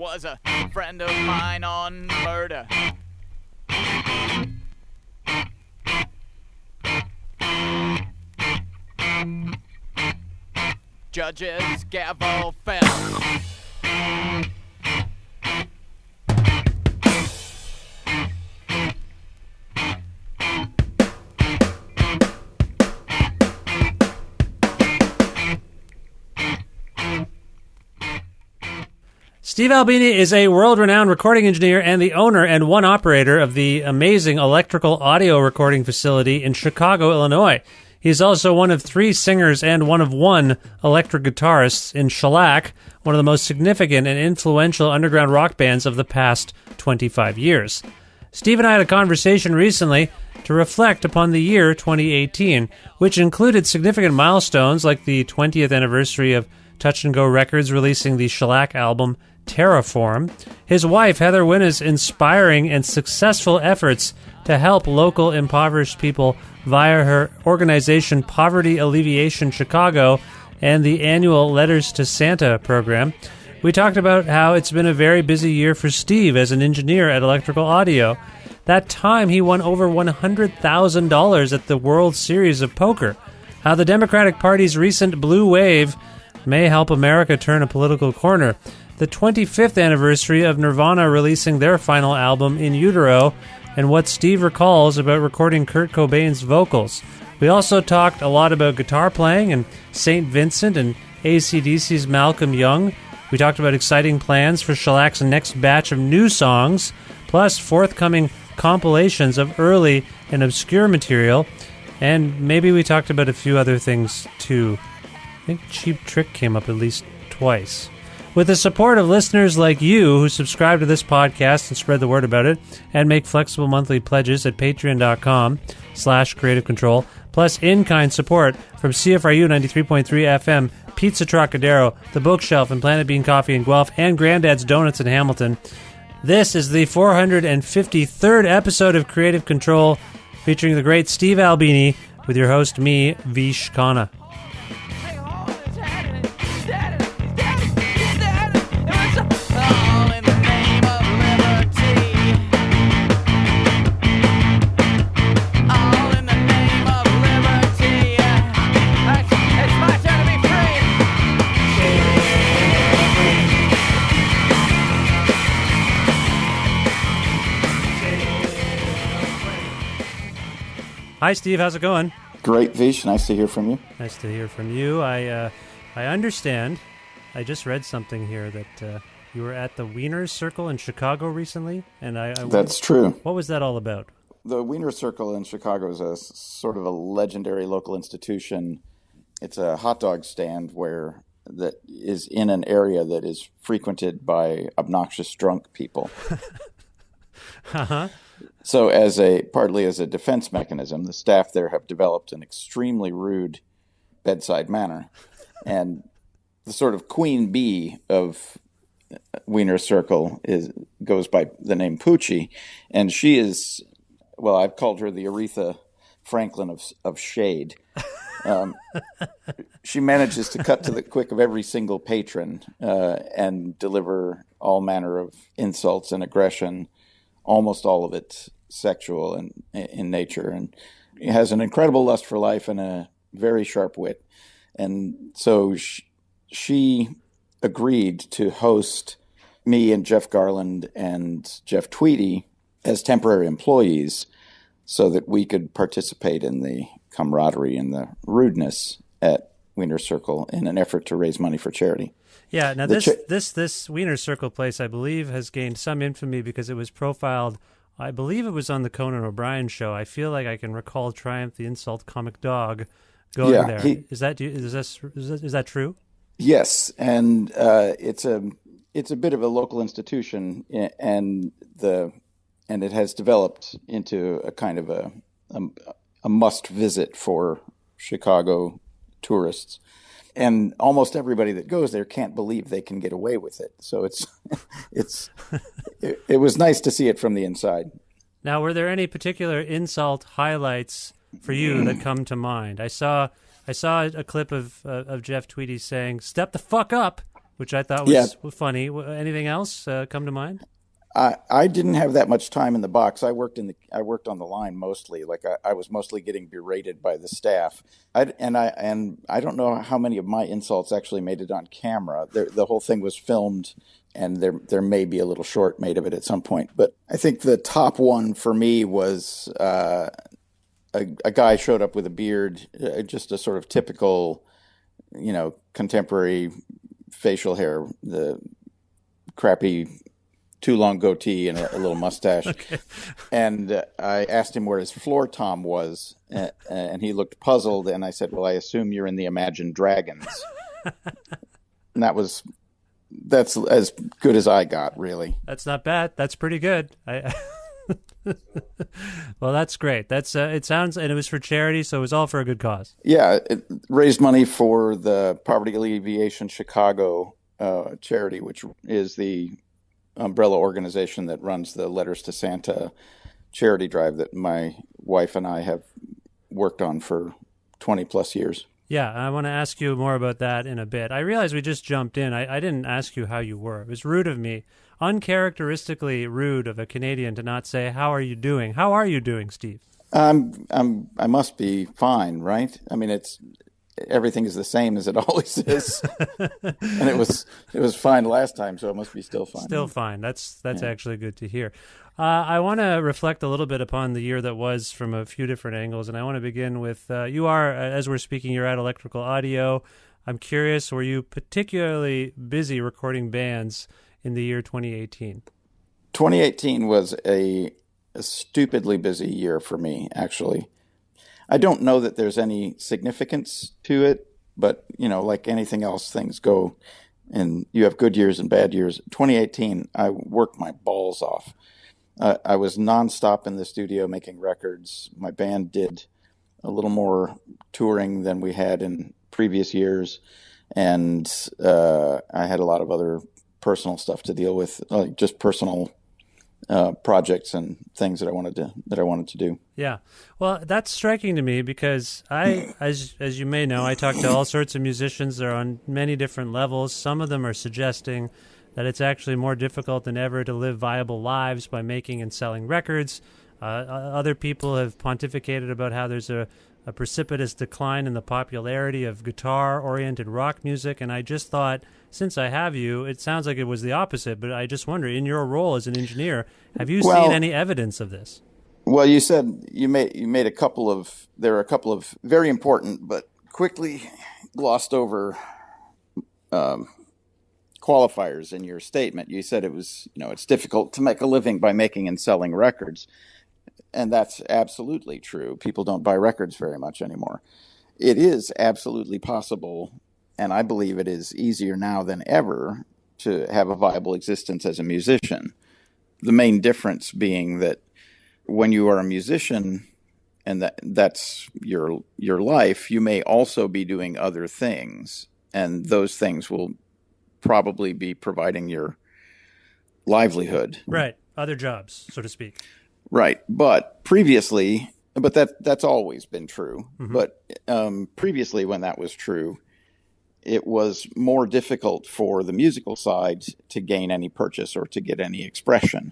was a friend of mine on murder. Judge's gavel fell. Steve Albini is a world-renowned recording engineer and the owner and one operator of the amazing electrical audio recording facility in Chicago, Illinois. He's also one of 3 singers and one of 1 electric guitarist in Shellac, one of the most significant and influential underground rock bands of the past 25 years. Steve and I had a conversation recently to reflect upon the year 2018, which included significant milestones like the 20th anniversary of Touch and Go Records releasing the Shellac album Terraform, his wife Heather Whinna's inspiring and successful efforts to help local impoverished people via her organization Poverty Alleviation Chicago, and the annual Letters to Santa program. We talked about how it's been a very busy year for Steve as an engineer at Electrical Audio. That time he won over $100,000 at the World Series of Poker. How the Democratic Party's recent blue wave may help America turn a political corner. The 25th anniversary of Nirvana releasing their final album, In Utero, and what Steve recalls about recording Kurt Cobain's vocals. We also talked a lot about guitar playing and St. Vincent and AC/DC's Malcolm Young. We talked about exciting plans for Shellac's next batch of new songs, plus forthcoming compilations of early and obscure material, and maybe we talked about a few other things too. I think Cheap Trick came up at least twice. With the support of listeners like you who subscribe to this podcast and spread the word about it and make flexible monthly pledges at patreon.com/creative control, plus in-kind support from CFRU 93.3 FM, Pizza Trokadero, The Bookshelf, and Planet Bean Coffee in Guelph, and Grandad's Donuts in Hamilton. This is the 453rd episode of Creative Control, featuring the great Steve Albini, with your host, me, Vish Khanna. Hi, Steve. How's it going? Great, Vish. Nice to hear from you. Nice to hear from you. I understand. I just read something here that you were at the Whinna Circle in Chicago recently, and That's true. What was that all about? The Whinna Circle in Chicago is a sort of a legendary local institution. It's a hot dog stand that is in an area that is frequented by obnoxious drunk people. Uh-huh. So partly as a defense mechanism, the staff there have developed an extremely rude bedside manner. And the sort of queen bee of Whinna Circle goes by the name Poochie. And she is, well, I've called her the Aretha Franklin of shade. She manages to cut to the quick of every single patron and deliver all manner of insults and aggression, almost all of it sexual in nature, and has an incredible lust for life and a very sharp wit. And so she agreed to host me and Jeff Garland and Jeff Tweedy as temporary employees so that we could participate in the camaraderie and the rudeness at Whinna Circle in an effort to raise money for charity. Yeah, now this Whinna Circle place, I believe, has gained some infamy because it was profiled, I believe it was on the Conan O'Brien show. I feel like I can recall Triumph the Insult Comic Dog going there. Is that true? Yes, and it's a bit of a local institution, and it has developed into a kind of a must visit for Chicago tourists. And almost everybody that goes there can't believe they can get away with it. So it was nice to see it from the inside. Now, were there any particular insult highlights for you that come to mind? I saw a clip of Jeff Tweedy saying, "Step the fuck up," which I thought was funny. Anything else come to mind? I didn't have that much time in the box. I worked on the line mostly. Like I was mostly getting berated by the staff. I don't know how many of my insults actually made it on camera. The whole thing was filmed, and there may be a little short made of it at some point. But I think the top one for me was a guy showed up with a beard, just a sort of typical, contemporary facial hair, the crappy too long goatee and a little mustache. Okay. And I asked him where his floor tom was, and he looked puzzled. And I said, "Well, I assume you're in the Imagine Dragons." And that's as good as I got, really. That's not bad. That's pretty good. Well, that's great. That's it sounds, and it was for charity, so it was all for a good cause. Yeah, it raised money for the Poverty Alleviation Chicago charity, which is the umbrella organization that runs the Letters to Santa charity drive that my wife and I have worked on for 20 plus years. Yeah, I want to ask you more about that in a bit. I realize we just jumped in. I didn't ask you how you were. It was rude of me, uncharacteristically rude of a Canadian to not say, "How are you doing?" How are you doing, Steve? I must be fine, right? I mean, everything is the same as it always is, and it was fine last time, so it must be still fine. Still fine. That's actually good to hear. I want to reflect a little bit upon the year that was from a few different angles, and I want to begin with you are, as we're speaking, you're at Electrical Audio. I'm curious, were you particularly busy recording bands in the year 2018? 2018 was a stupidly busy year for me, actually. I don't know that there's any significance to it, but, like anything else, things go, and you have good years and bad years. 2018, I worked my balls off. I was nonstop in the studio making records. My band did a little more touring than we had in previous years, and I had a lot of other personal stuff to deal with, like just personal projects and things that I wanted to do. Yeah. Well, that's striking to me because as you may know, I talk to all sorts of musicians. They're on many different levels. Some of them are suggesting that it's actually more difficult than ever to live viable lives by making and selling records. Other people have pontificated about how there's a precipitous decline in the popularity of guitar-oriented rock music, and I just thought, since I have you, it sounds like it was the opposite, but I just wonder, in your role as an engineer, have you seen any evidence of this? Well, you said you made there are a couple of very important but quickly glossed over qualifiers in your statement. You said it was, it's difficult to make a living by making and selling records. And that's absolutely true. People don't buy records very much anymore. It is absolutely possible, and I believe it is easier now than ever to have a viable existence as a musician. The main difference being that when you are a musician and that's your life, you may also be doing other things, and those things will probably be providing your livelihood. Right. Other jobs, so to speak. Right. But that's always been true. Mm-hmm. But previously, when that was true, it was more difficult for the musical side to gain any purchase or to get any expression.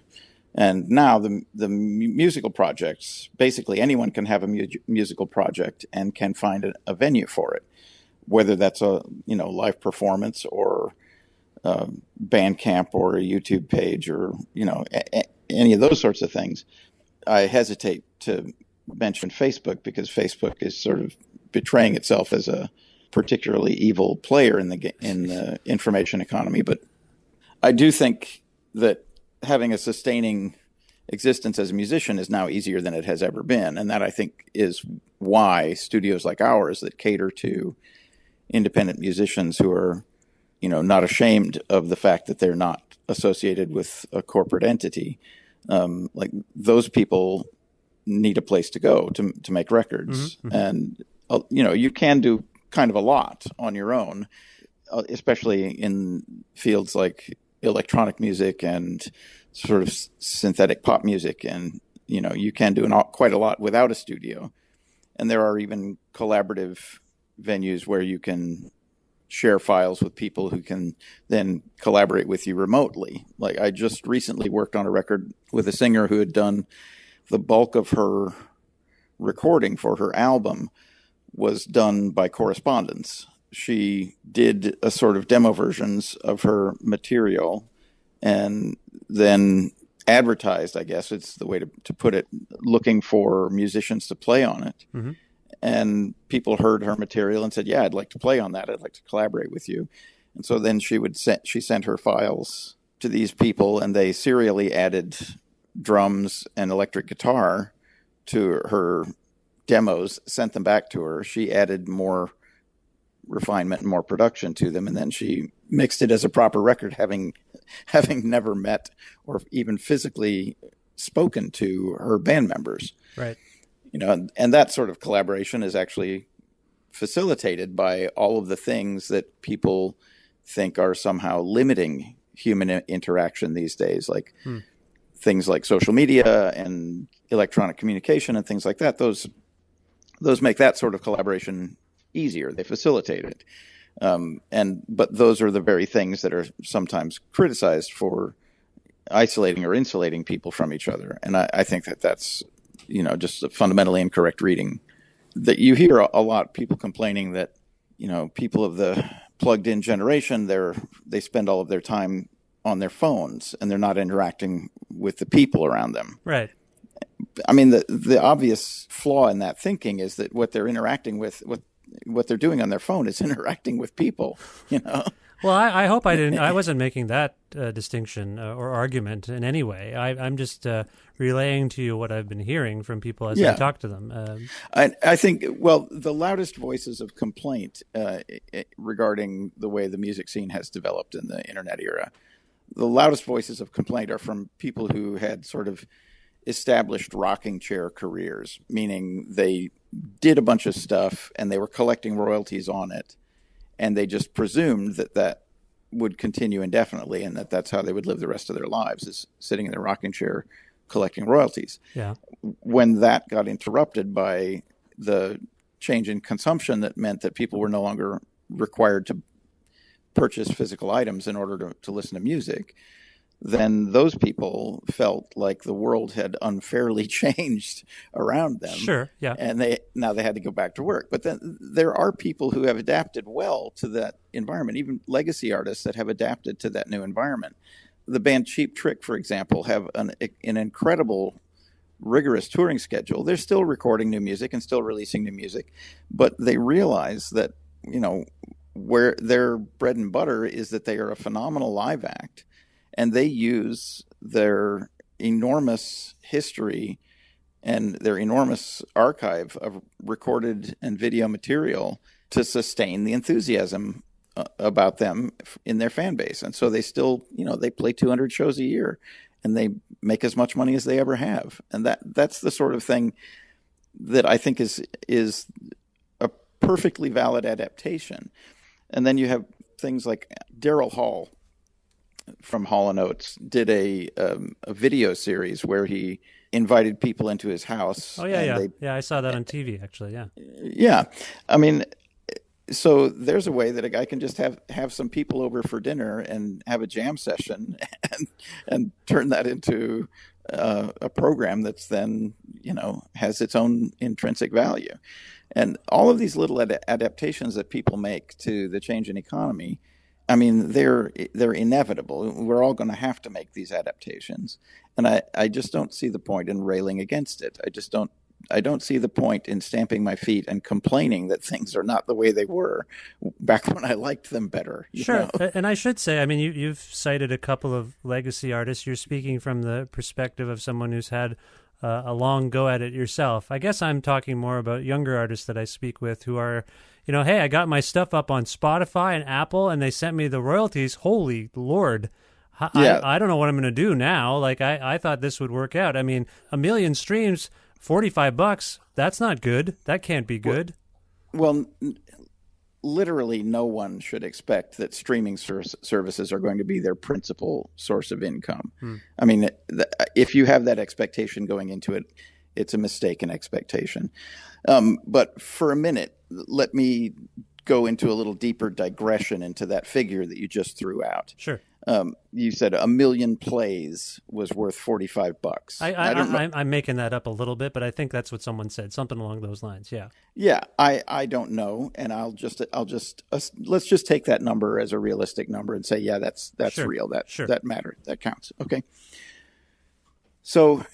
And now the musical projects, basically anyone can have a musical project and can find a venue for it, whether that's a live performance or Bandcamp or a YouTube page or any of those sorts of things. I hesitate to mention Facebook because Facebook is sort of betraying itself as a particularly evil player in the information economy. But I do think that having a sustaining existence as a musician is now easier than it has ever been, and that I think is why studios like ours that cater to independent musicians who are not ashamed of the fact that they're not associated with a corporate entity. Like those people need a place to go to make records. Mm-hmm. And, you can do kind of a lot on your own, especially in fields like electronic music and sort of synthetic pop music. And, you can do quite a lot without a studio. And there are even collaborative venues where you can share files with people who can then collaborate with you remotely. Like I just recently worked on a record with a singer who had done the bulk of her recording for her album was done by correspondence. She did a sort of demo versions of her material and then advertised, I guess it's the way to put it, looking for musicians to play on it. Mm-hmm. And people heard her material and said, yeah, I'd like to play on that. I'd like to collaborate with you. And so then she sent her files to these people, and they serially added drums and electric guitar to her demos, sent them back to her. She added more refinement and more production to them, and then she mixed it as a proper record, having never met or even physically spoken to her band members. Right. And that sort of collaboration is actually facilitated by all of the things that people think are somehow limiting human interaction these days, like things like social media and electronic communication and things like that. Those make that sort of collaboration easier. They facilitate it. But those are the very things that are sometimes criticized for isolating or insulating people from each other. And I think that's, just a fundamentally incorrect reading. That you hear a lot, people complaining that, people of the plugged in generation, they spend all of their time on their phones and they're not interacting with the people around them. Right. I mean, the obvious flaw in that thinking is that what they're interacting with, what they're doing on their phone is interacting with people, Well, I hope I wasn't making that distinction or argument in any way. I'm just relaying to you what I've been hearing from people as I talk to them. I think, the loudest voices of complaint regarding the way the music scene has developed in the internet era, the loudest voices of complaint are from people who had sort of established rocking chair careers, meaning they did a bunch of stuff and they were collecting royalties on it. And they just presumed that would continue indefinitely and that's how they would live the rest of their lives, is sitting in their rocking chair collecting royalties. Yeah. When that got interrupted by the change in consumption that meant that people were no longer required to purchase physical items in order to listen to music, then those people felt like the world had unfairly changed around them. Sure, yeah. And they had to go back to work. But then there are people who have adapted well to that environment, even legacy artists that have adapted to that new environment. The band Cheap Trick, for example, have an incredible, rigorous touring schedule. They're still recording new music and still releasing new music, but they realize that, where their bread and butter is that they are a phenomenal live act. And they use their enormous history and their enormous archive of recorded and video material to sustain the enthusiasm about them in their fan base. And so they still, they play 200 shows a year and they make as much money as they ever have. And that's the sort of thing that I think is a perfectly valid adaptation. And then you have things like Daryl Hall from Hall & Oates did a video series where he invited people into his house. Oh, yeah. I saw that on TV, actually, yeah. Yeah. I mean, so there's a way that a guy can just have some people over for dinner and have a jam session and turn that into a program that's then, has its own intrinsic value. And all of these little adaptations that people make to the change in economy, I mean, they're inevitable. We're all going to have to make these adaptations. And I just don't see the point in railing against it. I don't see the point in stamping my feet and complaining that things are not the way they were back when I liked them better. Sure. And I should say, I mean, you've cited a couple of legacy artists. You're speaking from the perspective of someone who's had a long go at it yourself. I guess I'm talking more about younger artists that I speak with who are, hey, I got my stuff up on Spotify and Apple and they sent me the royalties. Holy Lord. I don't know what I'm going to do now. Like, I thought this would work out. I mean, 1 million streams, $45, that's not good. That can't be good. Well, literally no one should expect that streaming services are going to be their principal source of income. I mean, if you have that expectation going into it, it's a mistaken expectation. But for a minute, let me go into a little deeper digression into that figure that you just threw out. Sure. You said 1 million plays was worth $45. I don't know. I'm making that up a little bit, but I think that's what someone said, something along those lines. Yeah. Yeah, I don't know, and let's just take that number as a realistic number and say, yeah, that's Sure. real. Sure. That matter. That counts. Okay. So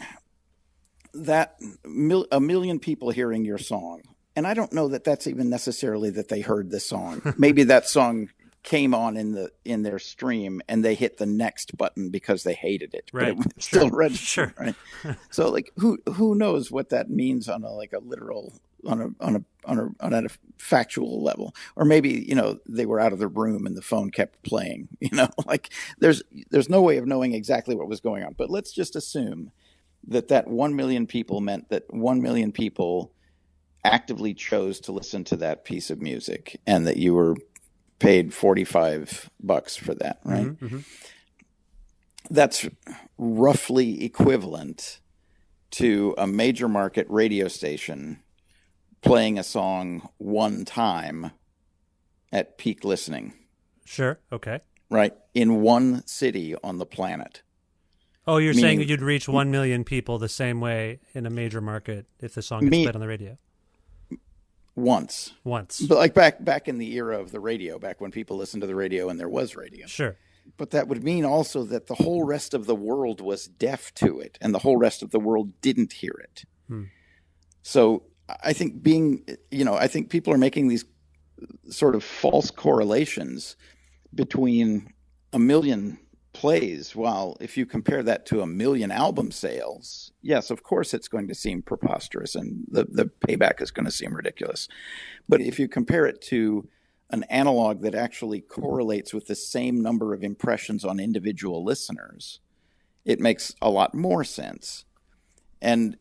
that 1 million people hearing your song, and I don't know that that's even necessarily that they heard this song. Maybe that song came on in their stream and they hit the next button because they hated it, Right. but it still registered, Sure. right? So like who knows what that means on a literal on a factual level, or maybe they were out of their room and the phone kept playing. Like there's no way of knowing exactly what was going on, but let's just assume that 1 million people meant that 1 million people actively chose to listen to that piece of music, and that you were paid $45 for that, right? Mm-hmm, mm-hmm. That's roughly equivalent to a major market radio station playing a song one time at peak listening. Sure. Okay. Right? In one city on the planet. Oh, you're saying that you'd reach 1 million people the same way in a major market if the song gets played on the radio? Once. But like back in the era of the radio, back when people listened to the radio and there was radio. Sure. But that would mean also that the whole rest of the world was deaf to it, and the whole rest of the world didn't hear it. So I think I think people are making these sort of false correlations between 1 million plays, while if you compare that to 1 million album sales, yes, of course it's going to seem preposterous and the payback is going to seem ridiculous. But if you compare it to an analog that actually correlates with the same number of impressions on individual listeners, it makes a lot more sense. And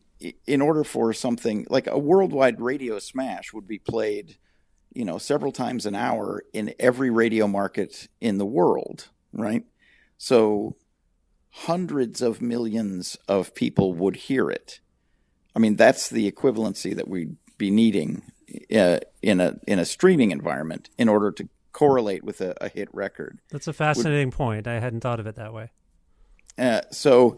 in order for something like a worldwide radio smash would be played, several times an hour in every radio market in the world, right? So hundreds of millions of people would hear it. I mean, that's the equivalency that we'd be needing in a streaming environment in order to correlate with a hit record. That's a fascinating point. I hadn't thought of it that way. So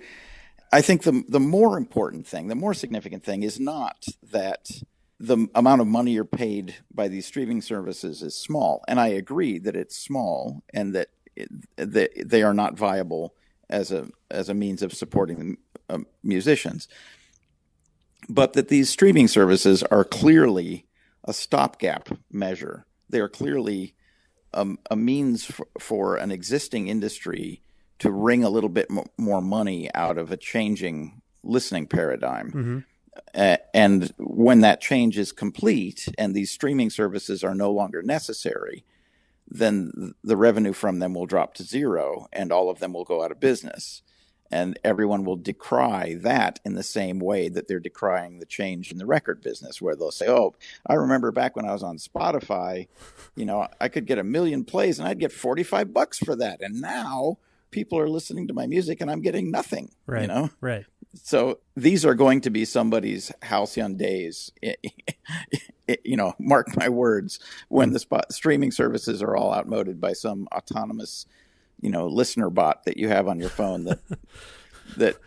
I think the more important thing, the more significant thing is not that the amount of money you're paid by these streaming services is small. And I agree that it's small and that they are not viable as a means of supporting musicians, but that these streaming services are clearly a stopgap measure. They are clearly a means for an existing industry to wring a little bit more money out of a changing listening paradigm. Mm-hmm. And when that change is complete and these streaming services are no longer necessary, then the revenue from them will drop to zero and all of them will go out of business. And everyone will decry that in the same way that they're decrying the change in the record business, where they'll say, oh, I remember back when I was on Spotify, I could get 1 million plays and I'd get $45 for that. And now people are listening to my music and I'm getting nothing, Right. Right. So these are going to be somebody's halcyon days, mark my words, when the streaming services are all outmoded by some autonomous, listener bot that you have on your phone that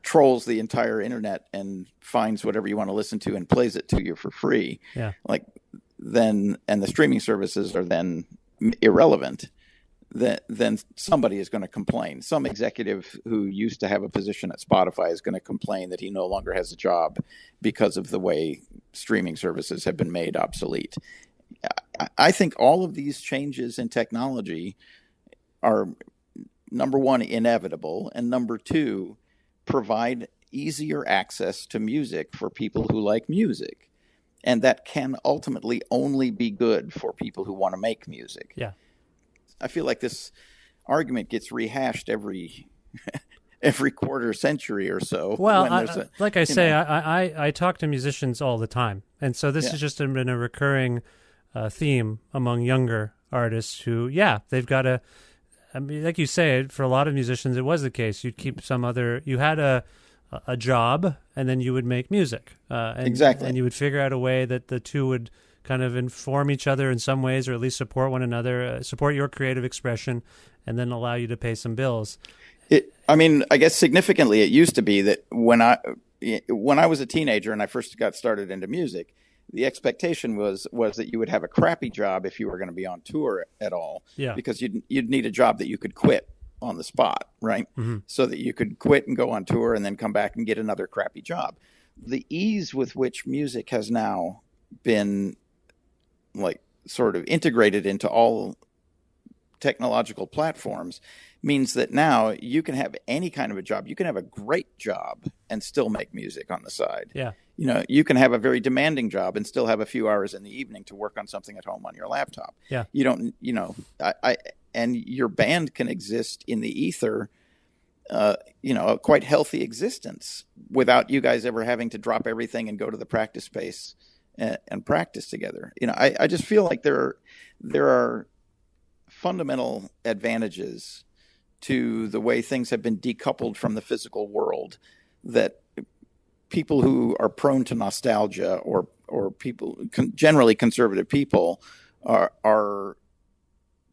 trolls the entire internet and finds whatever you want to listen to and plays it to you for free. Yeah. And the streaming services are then irrelevant. Then somebody is going to complain. Some executive who used to have a position at Spotify is going to complain that he no longer has a job because of the way streaming services have been made obsolete. I think all of these changes in technology are, number one, inevitable, and number two, provide easier access to music for people who like music. And that can ultimately only be good for people who want to make music. Yeah. I feel like this argument gets rehashed every quarter century or so. Well, I talk to musicians all the time, and so this has just been a recurring theme among younger artists who, they've got a. I mean, like you say, for a lot of musicians, it was the case. You'd keep you had a job, and then you would make music. Exactly. And you would figure out a way that the two would kind of inform each other in some ways, or at least support one another, support your creative expression, and then allow you to pay some bills. I guess significantly, it used to be that when I was a teenager and I first got started into music, the expectation was that you would have a crappy job if you were going to be on tour at all, because you'd need a job that you could quit on the spot, right? Mm-hmm. So that you could quit and go on tour and then come back and get another crappy job. The ease with which music has now been like sort of integrated into all technological platforms means that now you can have any kind of a job. You can have a great job and still make music on the side. Yeah. You can have a very demanding job and still have a few hours in the evening to work on something at home on your laptop. Yeah. You don't, and your band can exist in the ether, a quite healthy existence without you guys ever having to drop everything and go to the practice space and practice together. I just feel like there are fundamental advantages to the way things have been decoupled from the physical world that people who are prone to nostalgia or people, generally conservative people, are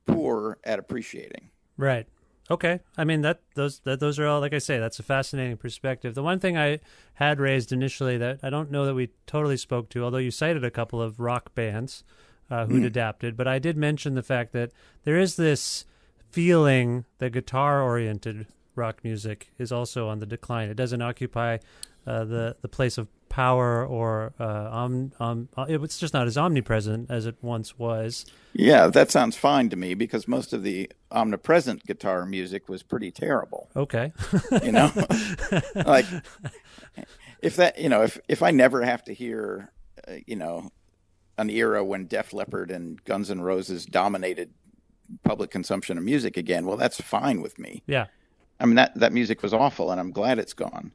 poor at appreciating. Right. Okay. I mean, those are all, like I say, that's a fascinating perspective. The one thing I had raised initially that I don't know that we totally spoke to, although you cited a couple of rock bands who'd adapted, but I did mention the fact that there is this feeling that guitar-oriented rock music is also on the decline. It doesn't occupy the place of power, or it's just not as omnipresent as it once was. Yeah, that sounds fine to me, because most of the omnipresent guitar music was pretty terrible. Okay. Like if I never have to hear, an era when Def Leppard and Guns N' Roses dominated public consumption of music again, well, that's fine with me. Yeah. I mean, that music was awful, and I'm glad it's gone.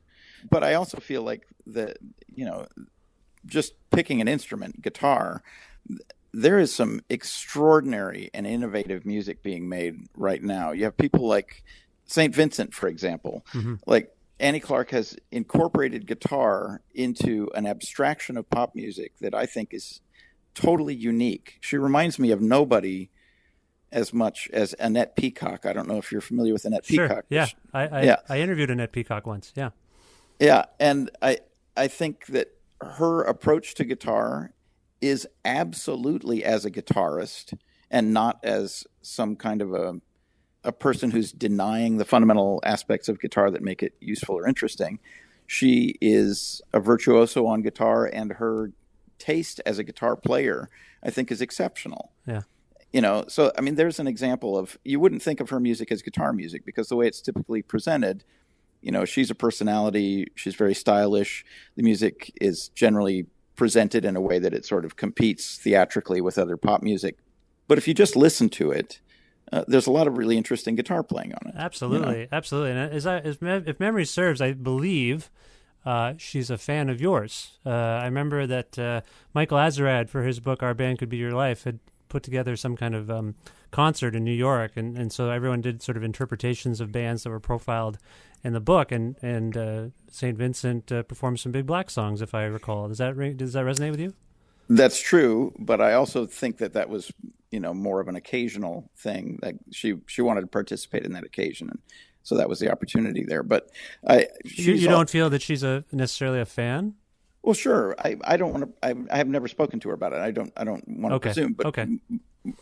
But I also feel like just picking an instrument, guitar, there is some extraordinary and innovative music being made right now. You have people like St. Vincent, for example. Mm-hmm. Like Annie Clark has incorporated guitar into an abstraction of pop music that I think is totally unique. She reminds me of nobody as much as Annette Peacock. I don't know if you're familiar with Annette Peacock. Yeah. I interviewed Annette Peacock once. Yeah. Yeah, and I think that her approach to guitar is absolutely as a guitarist and not as some kind of a person who's denying the fundamental aspects of guitar that make it useful or interesting. She is a virtuoso on guitar, and her taste as a guitar player, I think, is exceptional. Yeah. So, I mean, there's an example of, you wouldn't think of her music as guitar music because the way it's typically presented, she's a personality. She's very stylish. The music is generally presented in a way that it sort of competes theatrically with other pop music. But if you just listen to it, there's a lot of really interesting guitar playing on it. Absolutely. Absolutely. And if memory serves, I believe she's a fan of yours. I remember that Michael Azerrad, for his book, Our Band Could Be Your Life, had put together some kind of concert in New York. And so everyone did sort of interpretations of bands that were profiled in the book, and St. Vincent performed some Big Black songs, if I recall. Does that resonate with you? That's true, but I also think that was more of an occasional thing. Like she wanted to participate in that occasion, and so that was the opportunity there. But you don't feel that she's necessarily a fan? Well, sure. I don't want to. I have never spoken to her about it. I don't want to presume. But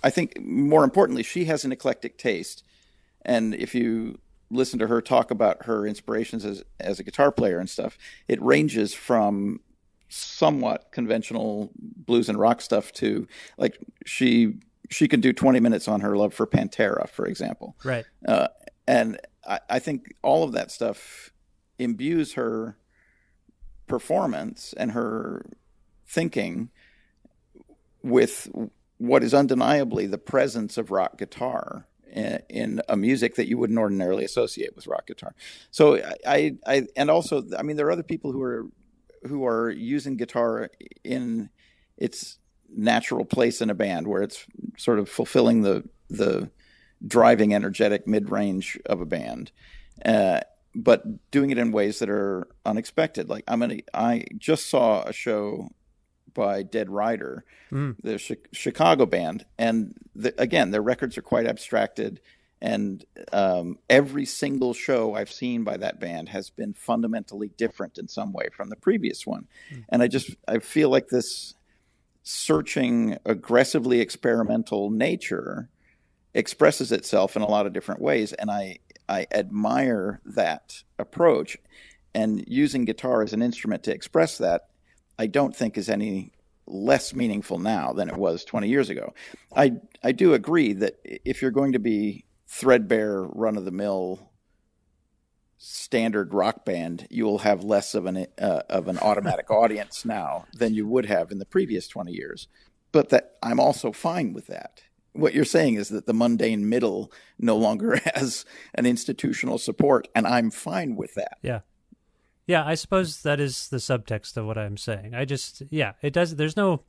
I think more importantly, she has an eclectic taste, and if you listen to her talk about her inspirations as a guitar player and stuff, it ranges from somewhat conventional blues and rock stuff to, like, she could do 20 minutes on her love for Pantera, for example. Right. And I think all of that stuff imbues her performance and her thinking with what is undeniably the presence of rock guitar in a music that you wouldn't ordinarily associate with rock guitar. So I and also, I mean, there are other people who are using guitar in its natural place in a band, where it's sort of fulfilling the driving, energetic mid-range of a band, but doing it in ways that are unexpected. Like I just saw a show by Dead Rider, the Chicago band. And again, their records are quite abstracted. And every single show I've seen by that band has been fundamentally different in some way from the previous one. And I feel like this searching, aggressively experimental nature expresses itself in a lot of different ways. And I admire that approach. And using guitar as an instrument to express that, I don't think is any less meaningful now than it was 20 years ago. I do agree that if you're going to be threadbare, run-of-the-mill, standard rock band, you will have less of an automatic audience now than you would have in the previous 20 years. But that I'm also fine with that. What you're saying is that the mundane middle no longer has an institutional support, and I'm fine with that. Yeah. Yeah, I suppose that is the subtext of what I'm saying. It does. There's no.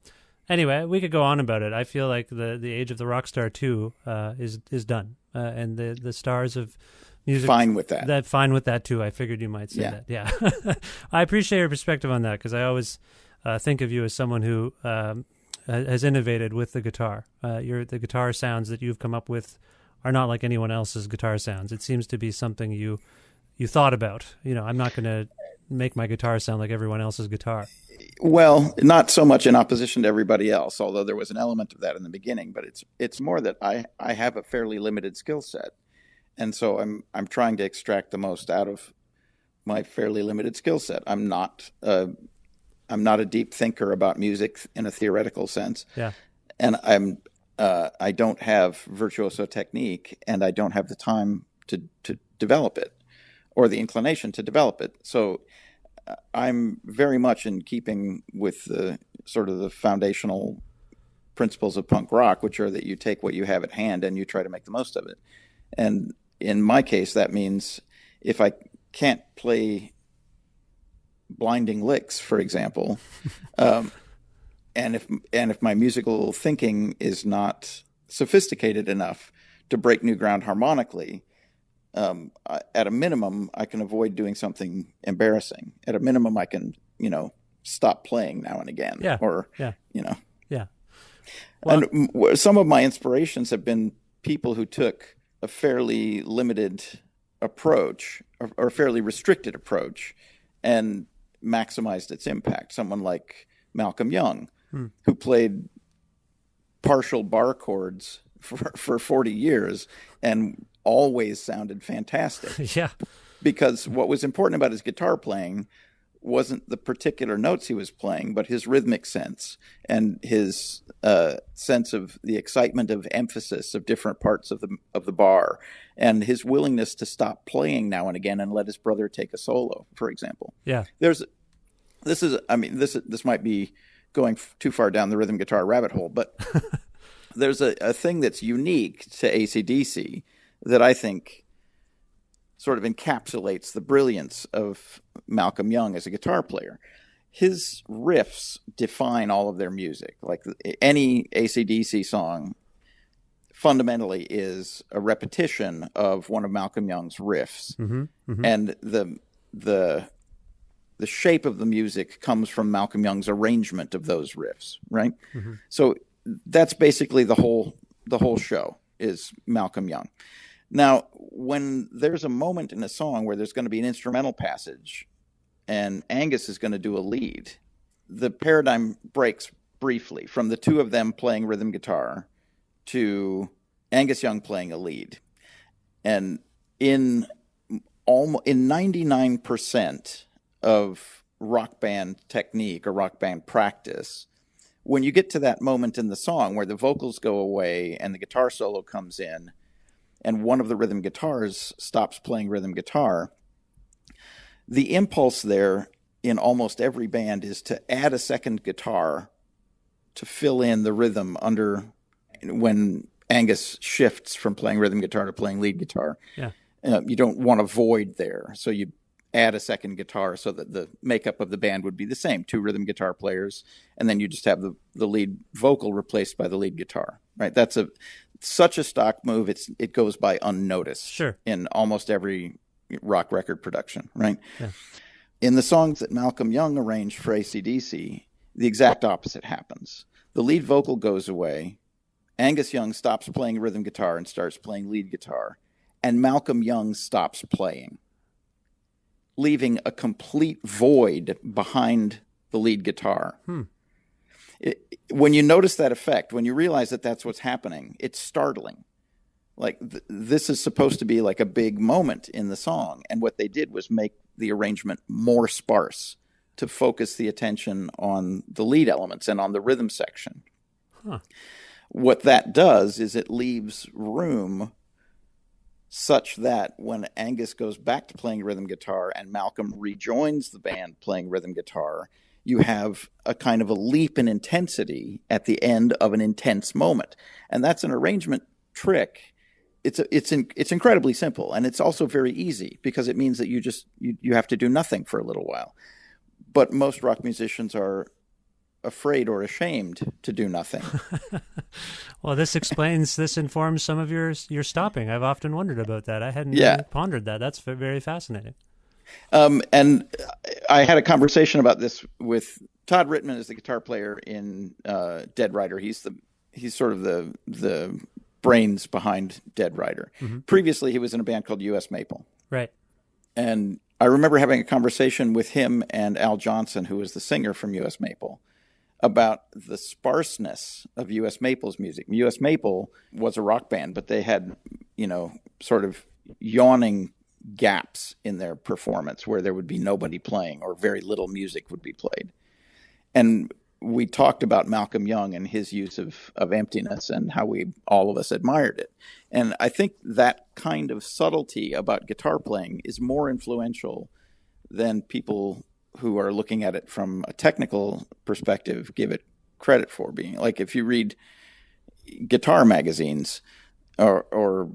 Anyway, we could go on about it. I feel like the age of the rock star too is done, and the stars of music fine with that. Fine with that too. I figured you might say that. Yeah, I appreciate your perspective on that because I always think of you as someone who has innovated with the guitar. The guitar sounds that you've come up with are not like anyone else's guitar sounds. It seems to be something you thought about. I'm not going to make my guitar sound like everyone else's guitar. Well, not so much in opposition to everybody else, although there was an element of that in the beginning. But it's more that I have a fairly limited skill set, and so I'm trying to extract the most out of my fairly limited skill set. I'm not a deep thinker about music in a theoretical sense. Yeah, and I don't have virtuoso technique, and I don't have the time to develop it, or the inclination to develop it. So I'm very much in keeping with the sort of the foundational principles of punk rock, which are that you take what you have at hand and you try to make the most of it. And in my case, that means if I can't play blinding licks, for example, and if my musical thinking is not sophisticated enough to break new ground harmonically, at a minimum, I can avoid doing something embarrassing. At a minimum, I can, stop playing now and again. Yeah. Yeah. Well, and some of my inspirations have been people who took a fairly limited approach or a fairly restricted approach and maximized its impact. Someone like Malcolm Young, who played partial bar chords for 40 years and always sounded fantastic. Yeah. Because what was important about his guitar playing wasn't the particular notes he was playing, but his rhythmic sense and his sense of the excitement of emphasis of different parts of the bar, and his willingness to stop playing now and again and let his brother take a solo, for example. Yeah. This might be going too far down the rhythm guitar rabbit hole, but there's a thing that's unique to AC/DC that I think sort of encapsulates the brilliance of Malcolm Young as a guitar player. His riffs define all of their music. Like any AC/DC song fundamentally is a repetition of one of Malcolm Young's riffs. Mm-hmm, mm-hmm. And the shape of the music comes from Malcolm Young's arrangement of those riffs, right? Mm-hmm. So that's basically the whole show is Malcolm Young. Now, when there's a moment in a song where there's going to be an instrumental passage and Angus is going to do a lead, the paradigm breaks briefly from the two of them playing rhythm guitar to Angus Young playing a lead. And in 99% of rock band technique or rock band practice, when you get to that moment in the song where the vocals go away and the guitar solo comes in, and one of the rhythm guitars stops playing rhythm guitar, the impulse there in almost every band is to add a second guitar to fill in the rhythm under when Angus shifts from playing rhythm guitar to playing lead guitar. Yeah. You don't want a void there, so you add a second guitar so that the makeup of the band would be the same, two rhythm guitar players, and then you just have the lead vocal replaced by the lead guitar, right? That's such a stock move. It goes by unnoticed. Sure. In almost every rock record production, right? Yeah. In the songs that Malcolm Young arranged for AC/DC, the exact opposite happens. The lead vocal goes away. Angus Young stops playing rhythm guitar and starts playing lead guitar. And Malcolm Young stops playing, leaving a complete void behind the lead guitar. When you notice that effect, when you realize that that's what's happening, it's startling. Like this is supposed to be like a big moment in the song. And what they did was make the arrangement more sparse to focus the attention on the lead elements and on the rhythm section. What that does is it leaves room such that when Angus goes back to playing rhythm guitar and Malcolm rejoins the band playing rhythm guitar, you have a kind of a leap in intensity at the end of an intense moment. And that's an arrangement trick. It's incredibly simple, and it's also very easy because it means that you have to do nothing for a little while. But most rock musicians are afraid or ashamed to do nothing. Well, this informs some of your stopping. I've often wondered about that. I hadn't pondered that. That's very fascinating. And I had a conversation about this with Todd Rittman, is the guitar player in Dead Rider. He's sort of the brains behind Dead Rider. Mm-hmm. Previously, he was in a band called U.S. Maple. Right. And I remember having a conversation with him and Al Johnson, who was the singer from U.S. Maple, about the sparseness of U.S. Maple's music. U.S. Maple was a rock band, but they had, sort of yawning gaps in their performance where there would be nobody playing or very little music would be played. And we talked about Malcolm Young and his use of emptiness and how all of us admired it. And I think that kind of subtlety about guitar playing is more influential than people who are looking at it from a technical perspective give it credit for being. Like if you read guitar magazines or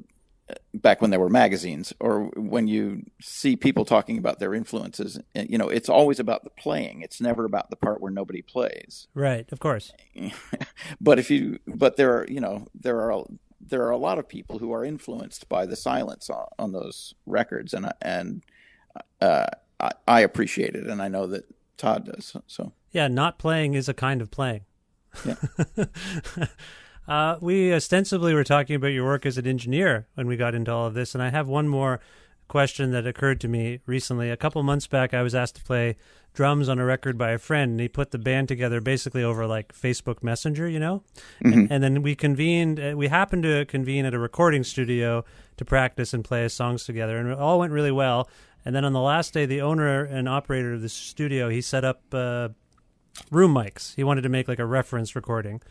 back when there were magazines, or when you see people talking about their influences, it's always about the playing. It's never about the part where nobody plays. Right, of course. But there are a lot of people who are influenced by the silence on those records, and I appreciate it, and I know that Todd does. So yeah, not playing is a kind of playing. Yeah. We ostensibly were talking about your work as an engineer when we got into all of this, and I have one more question that occurred to me recently. A couple months back, I was asked to play drums on a record by a friend, and he put the band together basically over like Facebook Messenger, Mm-hmm. And then we happened to convene at a recording studio to practice and play songs together, and it all went really well. And then on the last day, the owner and operator of the studio, he set up room mics. He wanted to make like a reference recording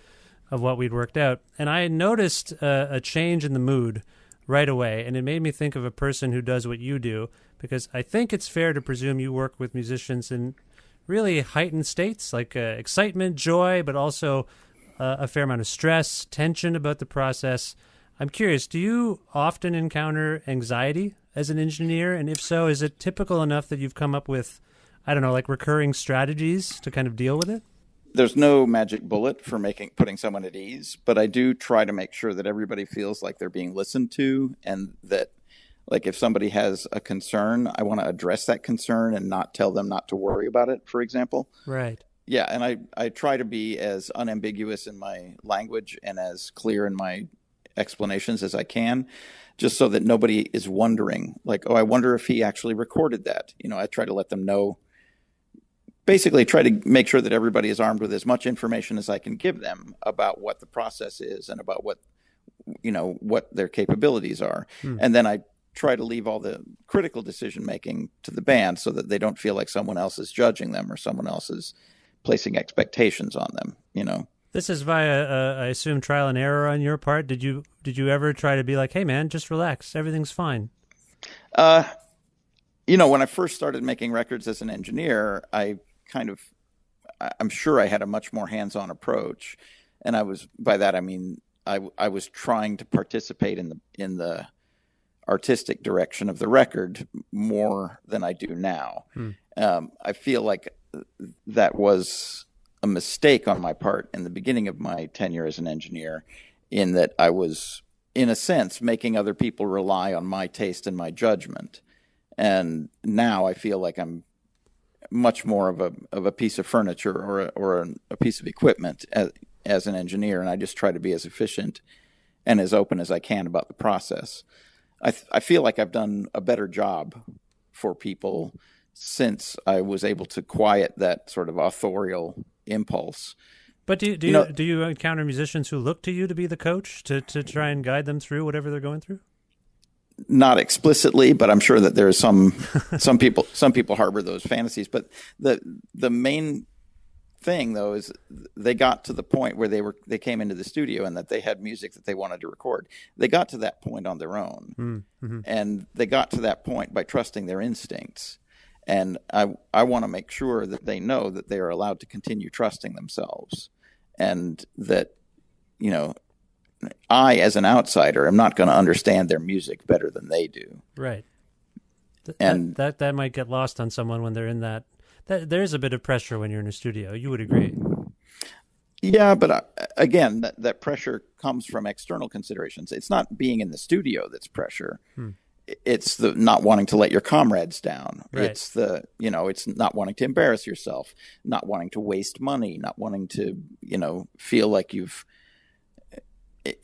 of what we'd worked out. And I noticed a change in the mood right away, and it made me think of a person who does what you do, because I think it's fair to presume you work with musicians in really heightened states, like excitement, joy, but also a fair amount of stress, tension about the process. I'm curious, do you often encounter anxiety as an engineer? And if so, is it typical enough that you've come up with, I don't know, like recurring strategies to kind of deal with it? There's no magic bullet for putting someone at ease, but I do try to make sure that everybody feels like they're being listened to, and that, like, if somebody has a concern, I want to address that concern and not tell them not to worry about it, for example. Right. Yeah, and I try to be as unambiguous in my language and as clear in my explanations as I can, just so that nobody is wondering, like, oh, I wonder if he actually recorded that. I try to let them know. Basically, try to make sure that everybody is armed with as much information as I can give them about what the process is and about what their capabilities are. And then I try to leave all the critical decision making to the band so that they don't feel like someone else is judging them or someone else is placing expectations on them. This is via, I assume, trial and error on your part. Did you ever try to be like, hey man, just relax, everything's fine? When I first started making records as an engineer, I'm sure I had a much more hands-on approach, and I was trying to participate in the artistic direction of the record more than I do now. I feel like that was a mistake on my part in the beginning of my tenure as an engineer, in that I was, in a sense, making other people rely on my taste and my judgment. And now I feel like I'm much more of a piece of furniture or a piece of equipment as an engineer, and I just try to be as efficient and as open as I can about the process. I feel like I've done a better job for people since I was able to quiet that sort of authorial impulse. But do you encounter musicians who look to you to be the coach to try and guide them through whatever they're going through? Not explicitly, but I'm sure that there are some people harbor those fantasies. But the main thing though is they got to the point where they came into the studio and that they had music that they wanted to record. They got to that point on their own, and they got to that point by trusting their instincts. And I want to make sure that they know that they are allowed to continue trusting themselves, and that, you know, I, as an outsider, am not going to understand their music better than they do. Right. And that might get lost on someone when they're in that. There's a bit of pressure when you're in a studio. You would agree. Yeah, but again, that pressure comes from external considerations. It's not being in the studio that's pressure. It's the not wanting to let your comrades down. Right. It's it's not wanting to embarrass yourself, not wanting to waste money, not wanting to, feel like you've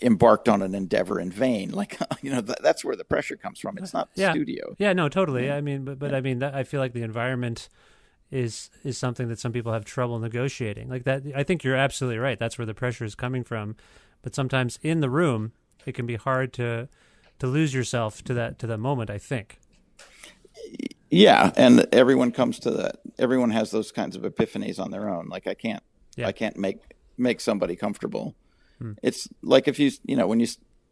embarked on an endeavor in vain. Like, that's where the pressure comes from. It's not the studio. Yeah, no, totally. I mean, but I mean, I feel like the environment is something that some people have trouble negotiating. Like that, I think you're absolutely right. That's where the pressure is coming from. But sometimes in the room, it can be hard to lose yourself to that moment, I think. Yeah, and everyone comes to that. Everyone has those kinds of epiphanies on their own. Like I can't make somebody comfortable. It's like if when you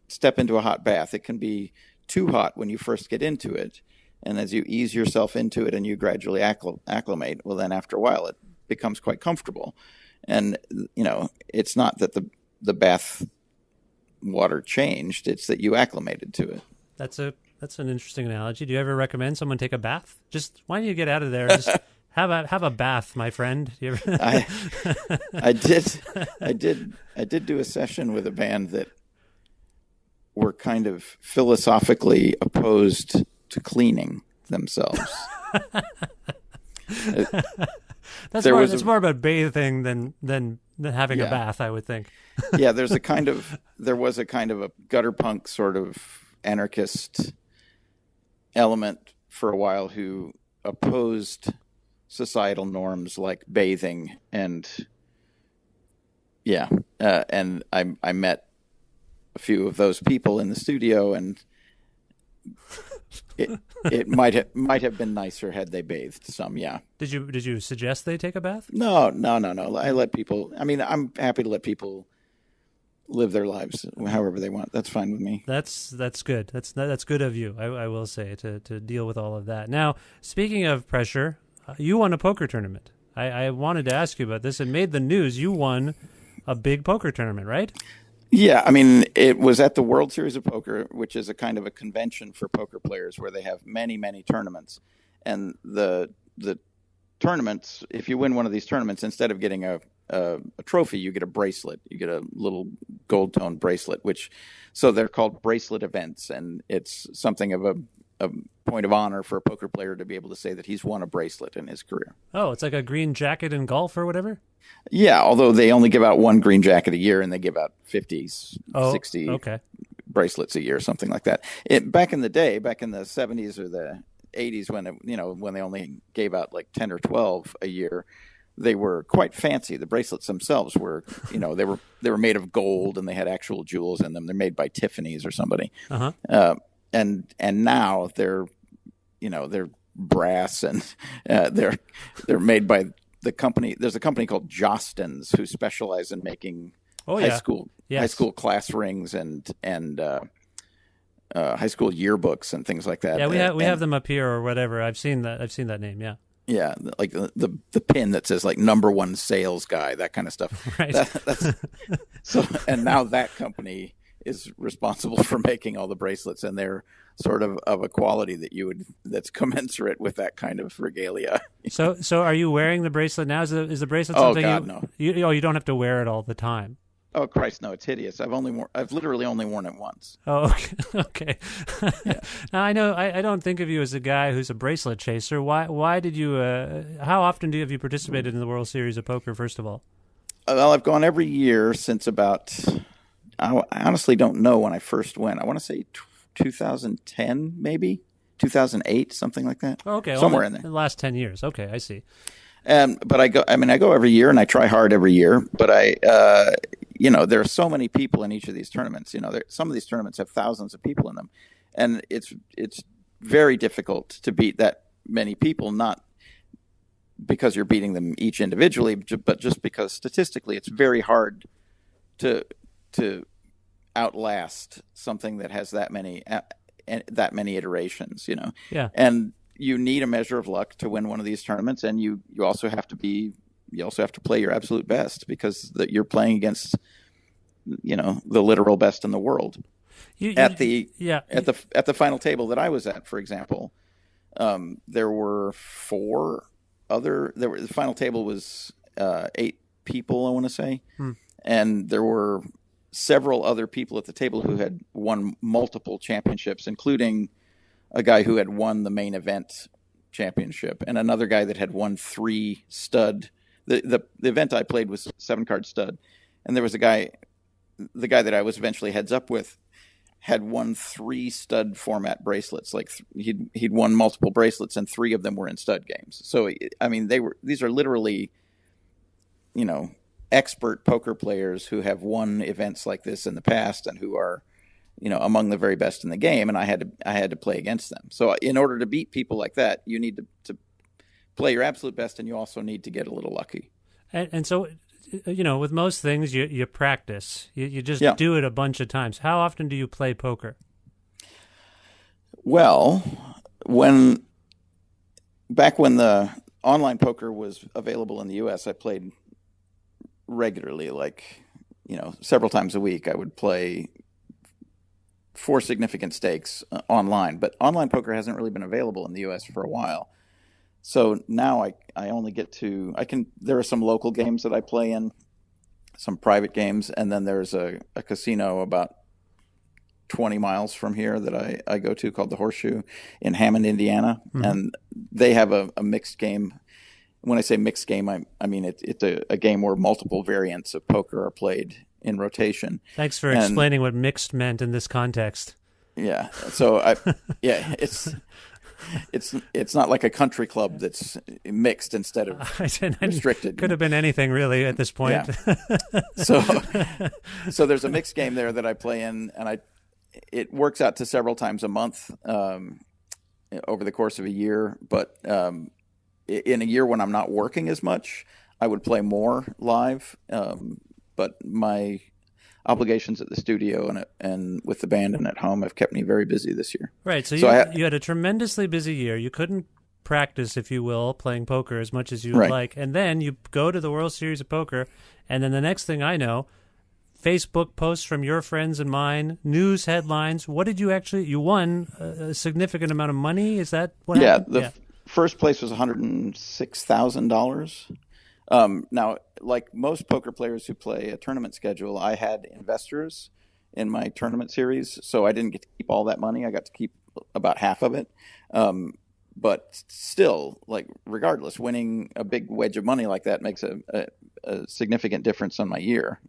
step into a hot bath, it can be too hot when you first get into it. And as you ease yourself into it and you gradually acclimate, well, then after a while it becomes quite comfortable. And, it's not that the bath water changed, it's that you acclimated to it. That's an interesting analogy. Do you ever recommend someone take a bath? Just why don't you get out of there and just have a bath, my friend? You ever... I did do a session with a band that were kind of philosophically opposed to cleaning themselves. It's more about bathing than having a bath, I would think. Yeah, there was a kind of a gutter punk sort of anarchist element for a while who opposed societal norms like bathing, and and I met a few of those people in the studio, and it might have been nicer had they bathed some. Yeah. Did you suggest they take a bath? No. I let people. I mean, I'm happy to let people live their lives however they want. That's fine with me. That's good. That's good of you. I will say to deal with all of that. Now, speaking of pressure, you won a poker tournament. I wanted to ask you about this. It made the news. You won a big poker tournament, right? Yeah, I mean, it was at the World Series of Poker, which is a kind of a convention for poker players where they have many, many tournaments. And the tournaments, if you win one of these tournaments, instead of getting a trophy, you get a bracelet. You get a little gold tone bracelet, so they're called bracelet events. And it's something of a point of honor for a poker player to be able to say that he's won a bracelet in his career. Oh, it's like a green jacket in golf or whatever? Yeah, although they only give out one green jacket a year, and they give out 50, 60 bracelets a year, something like that. Back in the day, back in the 70s or the 80s, when they only gave out like 10 or 12 a year, they were quite fancy. The bracelets themselves were, they were made of gold, and they had actual jewels in them. They're made by Tiffany's or somebody. Uh-huh. And now they're brass, and they're made by the company. There's a company called Jostens who specialize in making high school class rings and high school yearbooks and things like that. Yeah, we have them up here or whatever. I've seen that name. Yeah. Yeah, like the pin that says like #1 sales guy, that kind of stuff. Right. And now that company is responsible for making all the bracelets, and they're sort of a quality that's commensurate with that kind of regalia. So are you wearing the bracelet now? Is the bracelet Oh something God, no. You don't have to wear it all the time? Oh Christ, no! It's hideous. I've literally only worn it once. Oh, okay. Okay. Yeah. Now I know I don't think of you as a guy who's a bracelet chaser. Why did you? How often have you participated in the World Series of Poker? First of all. Well, I've gone every year since about. I honestly don't know when I first went. I want to say 2010, maybe 2008, something like that. Oh, okay, somewhere only in there. The last 10 years. Okay, I see. But I go every year and I try hard every year, but there are so many people in each of these tournaments. Some of these tournaments have thousands of people in them, and it's very difficult to beat that many people, not because you're beating them each individually, but just because statistically it's very hard to outlast something that has that many iterations, Yeah. And you need a measure of luck to win one of these tournaments, and you also have to play your absolute best, because you're playing against the literal best in the world. At the final table that I was at, for example, there were the final table was 8 people, I want to say, and there were several other people at the table who had won multiple championships, including a guy who had won the main event championship, and another guy that had won 3 stud. The event I played was 7-card stud, and there was the guy that I was eventually heads up with had won 3 stud format bracelets. Like he'd won multiple bracelets, and 3 of them were in stud games. So I mean, these are literally, expert poker players who have won events like this in the past and who are, among the very best in the game. And I had to play against them. So in order to beat people like that, you need to play your absolute best, and you also need to get a little lucky. And so, with most things, you practice. You just do it a bunch of times. How often do you play poker? Well, back when the online poker was available in the U.S., I played regularly, several times a week. I would play for significant stakes online, but online poker hasn't really been available in the U.S. for a while. So now I only get to, there are some local games that I play in, some private games, and then there's a casino about 20 miles from here that I go to called the Horseshoe in Hammond, Indiana. Mm-hmm. And they have a mixed game. When I say mixed game, I mean it's a game where multiple variants of poker are played in rotation. Thanks for explaining what mixed meant in this context. Yeah. So it's not like a country club that's mixed insteed of restricted. Could have been anything really at this point. Yeah. So there's a mixed game there that I play in, and it works out to several times a month over the course of a year. But in a year when I'm not working as much, I would play more live. But my obligations at the studio and with the band and at home have kept me very busy this year. Right. So you had a tremendously busy year. You couldn't practice, if you will, playing poker as much as you would like. And then you go to the World Series of Poker, and then the next thing I know, Facebook posts from your friends and mine, news headlines. What did you won a significant amount of money? Is that what happened? The first place was $106,000. Now, like most poker players who play a tournament schedule, I had investors in my tournament series, so I didn't get to keep all that money. I got to keep about half of it. But still, regardless, winning a big wedge of money like that makes a significant difference on my year.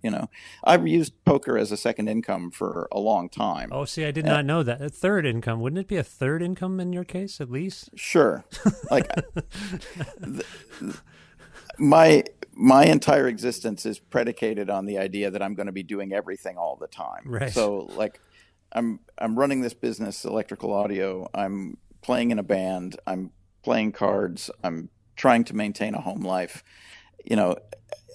I've used poker as a second income for a long time. Oh, see, I did not know that. A third income. Wouldn't it be a third income in your case, at least? Sure. My entire existence is predicated on the idea that I'm going to be doing everything all the time. Right. So I'm running this business, Electrical Audio. I'm playing in a band. I'm playing cards. I'm trying to maintain a home life.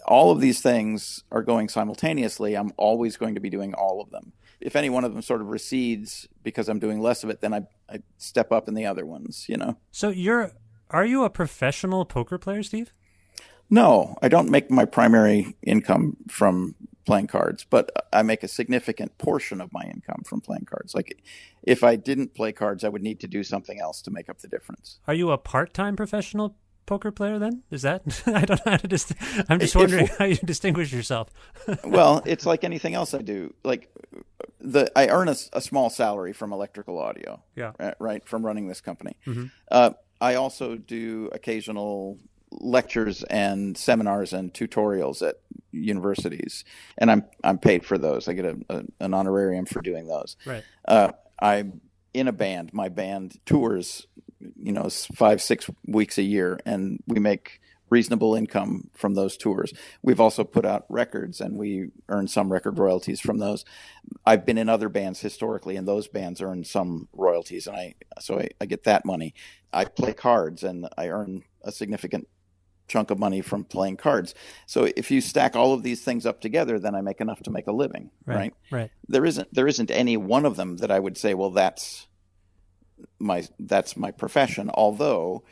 All of these things are going simultaneously. I'm always going to be doing all of them. If any one of them sort of recedes because I'm doing less of it, then I step up in the other ones, So are you a professional poker player, Steve? No, I don't make my primary income from playing cards, but I make a significant portion of my income from playing cards. If I didn't play cards, I would need to do something else to make up the difference. Are you a part-time professional poker player then? Is that? I don't know how to I'm just wondering how you distinguish yourself. Well, it's like anything else I do. Like I earn a small salary from electrical audio. Yeah. Right, from running this company. Mm-hmm. I also do occasional lectures and seminars and tutorials at universities, and I'm paid for those. I get an honorarium for doing those. Right. I'm in a band. My band tours, 5-6 weeks a year, and we make reasonable income from those tours. We've also put out records, and we earn some record royalties from those. I've been in other bands historically, and those bands earn some royalties, and I get that money. I play cards, and I earn a significant chunk of money from playing cards. So if you stack all of these things up together, then I make enough to make a living, right? Right. There isn't any one of them that I would say, well, that's my profession. Although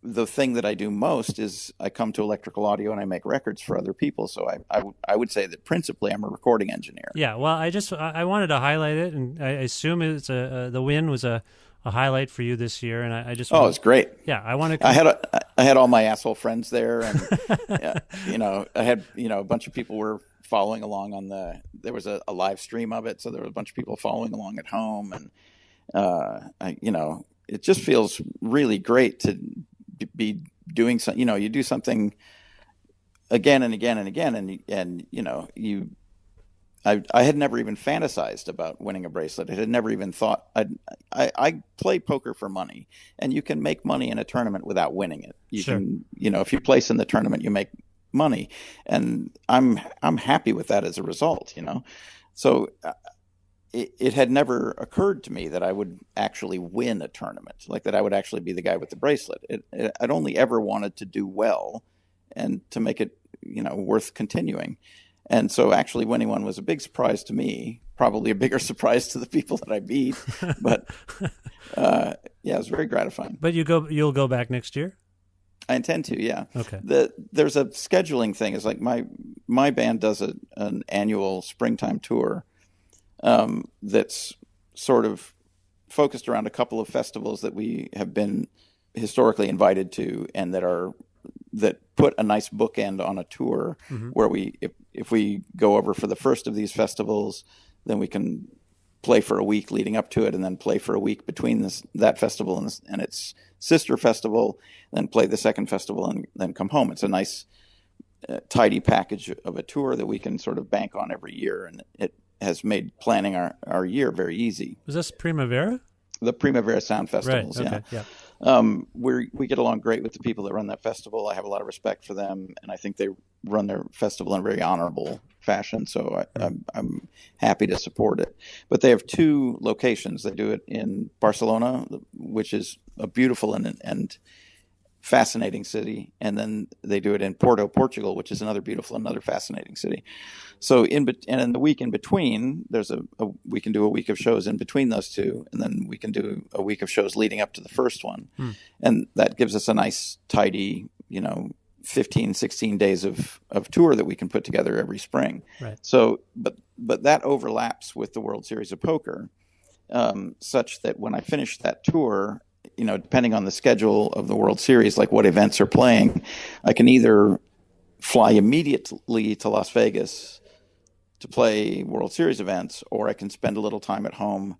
the thing that I do most is I come to electrical audio and I make records for other people. So I would say that principally I'm a recording engineer. Yeah. Well, I wanted to highlight it, and I assume it's the win was a highlight for you this year, and I just it's great. Yeah, I had all my asshole friends there, and I had a bunch of people were following along there was a live stream of it, so there were a bunch of people following along at home, and it just feels really great to be doing something. You do something again and again and again, and I had never even fantasized about winning a bracelet. I had never even thought. I play poker for money, and you can make money in a tournament without winning it. You can, if you place in the tournament, you make money, and I'm happy with that as a result. So it had never occurred to me that I would actually win a tournament, like that I would actually be the guy with the bracelet. I'd only ever wanted to do well, and to make it worth continuing. And so actually winning one was a big surprise to me, probably a bigger surprise to the people that I beat. But it was very gratifying. But you'll go back next year? I intend to, yeah. Okay. There's a scheduling thing. It's like my band does an annual springtime tour that's sort of focused around a couple of festivals that we have been historically invited to, and that put a nice bookend on a tour, mm-hmm. where if we go over for the first of these festivals, then we can play for a week leading up to it, and then play for a week between that festival and its sister festival, then play the second festival, and then come home. It's a nice, tidy package of a tour that we can sort of bank on every year, and it has made planning our year very easy. Was this Primavera? The Primavera Sound Festivals, right. Okay. Yeah. We get along great with the people that run that festival. I have a lot of respect for them, and I think they run their festival in a very honorable fashion. So I'm happy to support it. But they have two locations. They do it in Barcelona, which is a beautiful and fascinating city, and then they do it in Porto, Portugal, which is another beautiful, another fascinating city. So in the week in between, we can do a week of shows in between those two, and then we can do a week of shows leading up to the first one, and that gives us a nice, tidy, 15, 16 days of tour that we can put together every spring. Right. So, but that overlaps with the World Series of Poker, such that when I finish that tour, depending on the schedule of the World Series, like what events are playing, I can either fly immediately to Las Vegas to play World Series events, or I can spend a little time at home,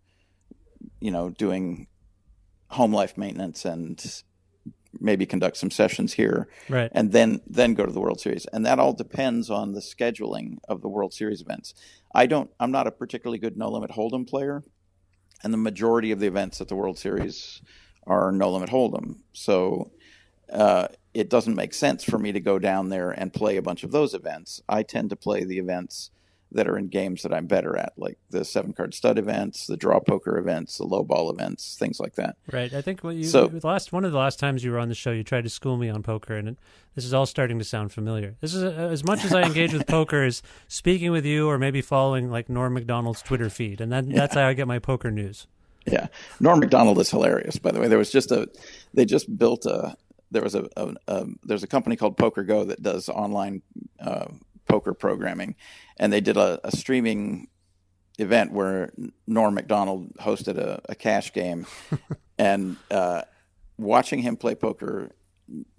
doing home life maintenance and maybe conduct some sessions here, right, and then go to the World Series. And that all depends on the scheduling of the World Series events. I'm not a particularly good no limit hold'em player, and the majority of the events at the World Series are no limit hold'em. So it doesn't make sense for me to go down there and play a bunch of those events. I tend to play the events that are in games that I'm better at, like the 7-card stud events, the draw poker events, the low ball events, things like that. Right. I think one of the last times you were on the show, you tried to school me on poker, and this is all starting to sound familiar. This is as much as I engage with poker as speaking with you, or maybe following like Norm Macdonald's Twitter feed, and that's how I get my poker news. Yeah, Norm Macdonald is hilarious. By the way, there's a company called Poker Go that does online poker programming, and they did a streaming event where Norm Macdonald hosted a cash game, and watching him play poker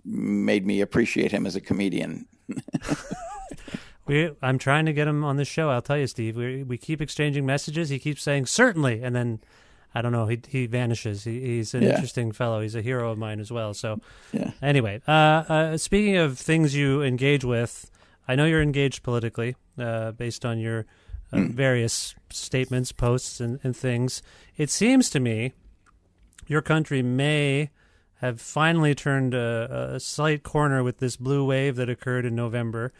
made me appreciate him as a comedian. I'm trying to get him on this show. I'll tell you, Steve. We keep exchanging messages. He keeps saying certainly, and then I don't know. He vanishes. He's an interesting fellow. He's a hero of mine as well. So anyway, speaking of things you engage with, I know you're engaged politically based on your various statements, posts, and things. It seems to me your country may have finally turned a slight corner with this blue wave that occurred in November.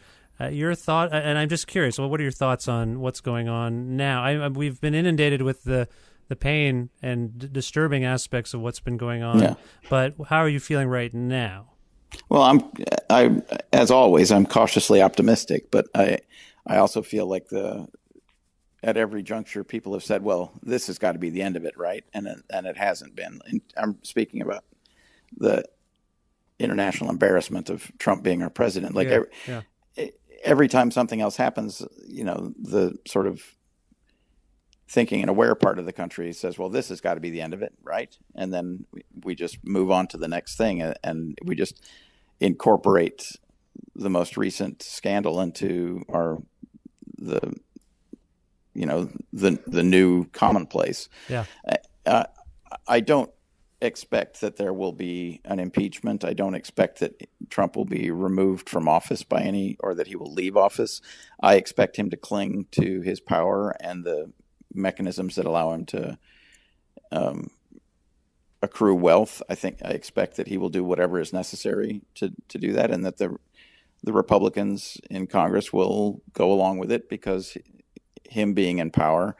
Your thought, and I'm just curious, well, what are your thoughts on what's going on now? We've been inundated with the pain and disturbing aspects of what's been going on, but how are you feeling right now? Well, I as always, I'm cautiously optimistic, but I also feel like at every juncture, people have said, well, this has got to be the end of it, right? And it hasn't been. And I'm speaking about the international embarrassment of Trump being our president. Like every time something else happens, the sort of thinking and aware part of the country says, well, this has got to be the end of it, right? And then we just move on to the next thing, and we just incorporate the most recent scandal into the new commonplace. Yeah. I don't expect that there will be an impeachment. I don't expect that Trump will be removed from office or that he will leave office. I expect him to cling to his power and the mechanisms that allow him to accrue wealth. I expect that he will do whatever is necessary to do that, and that the Republicans in Congress will go along with it, because him being in power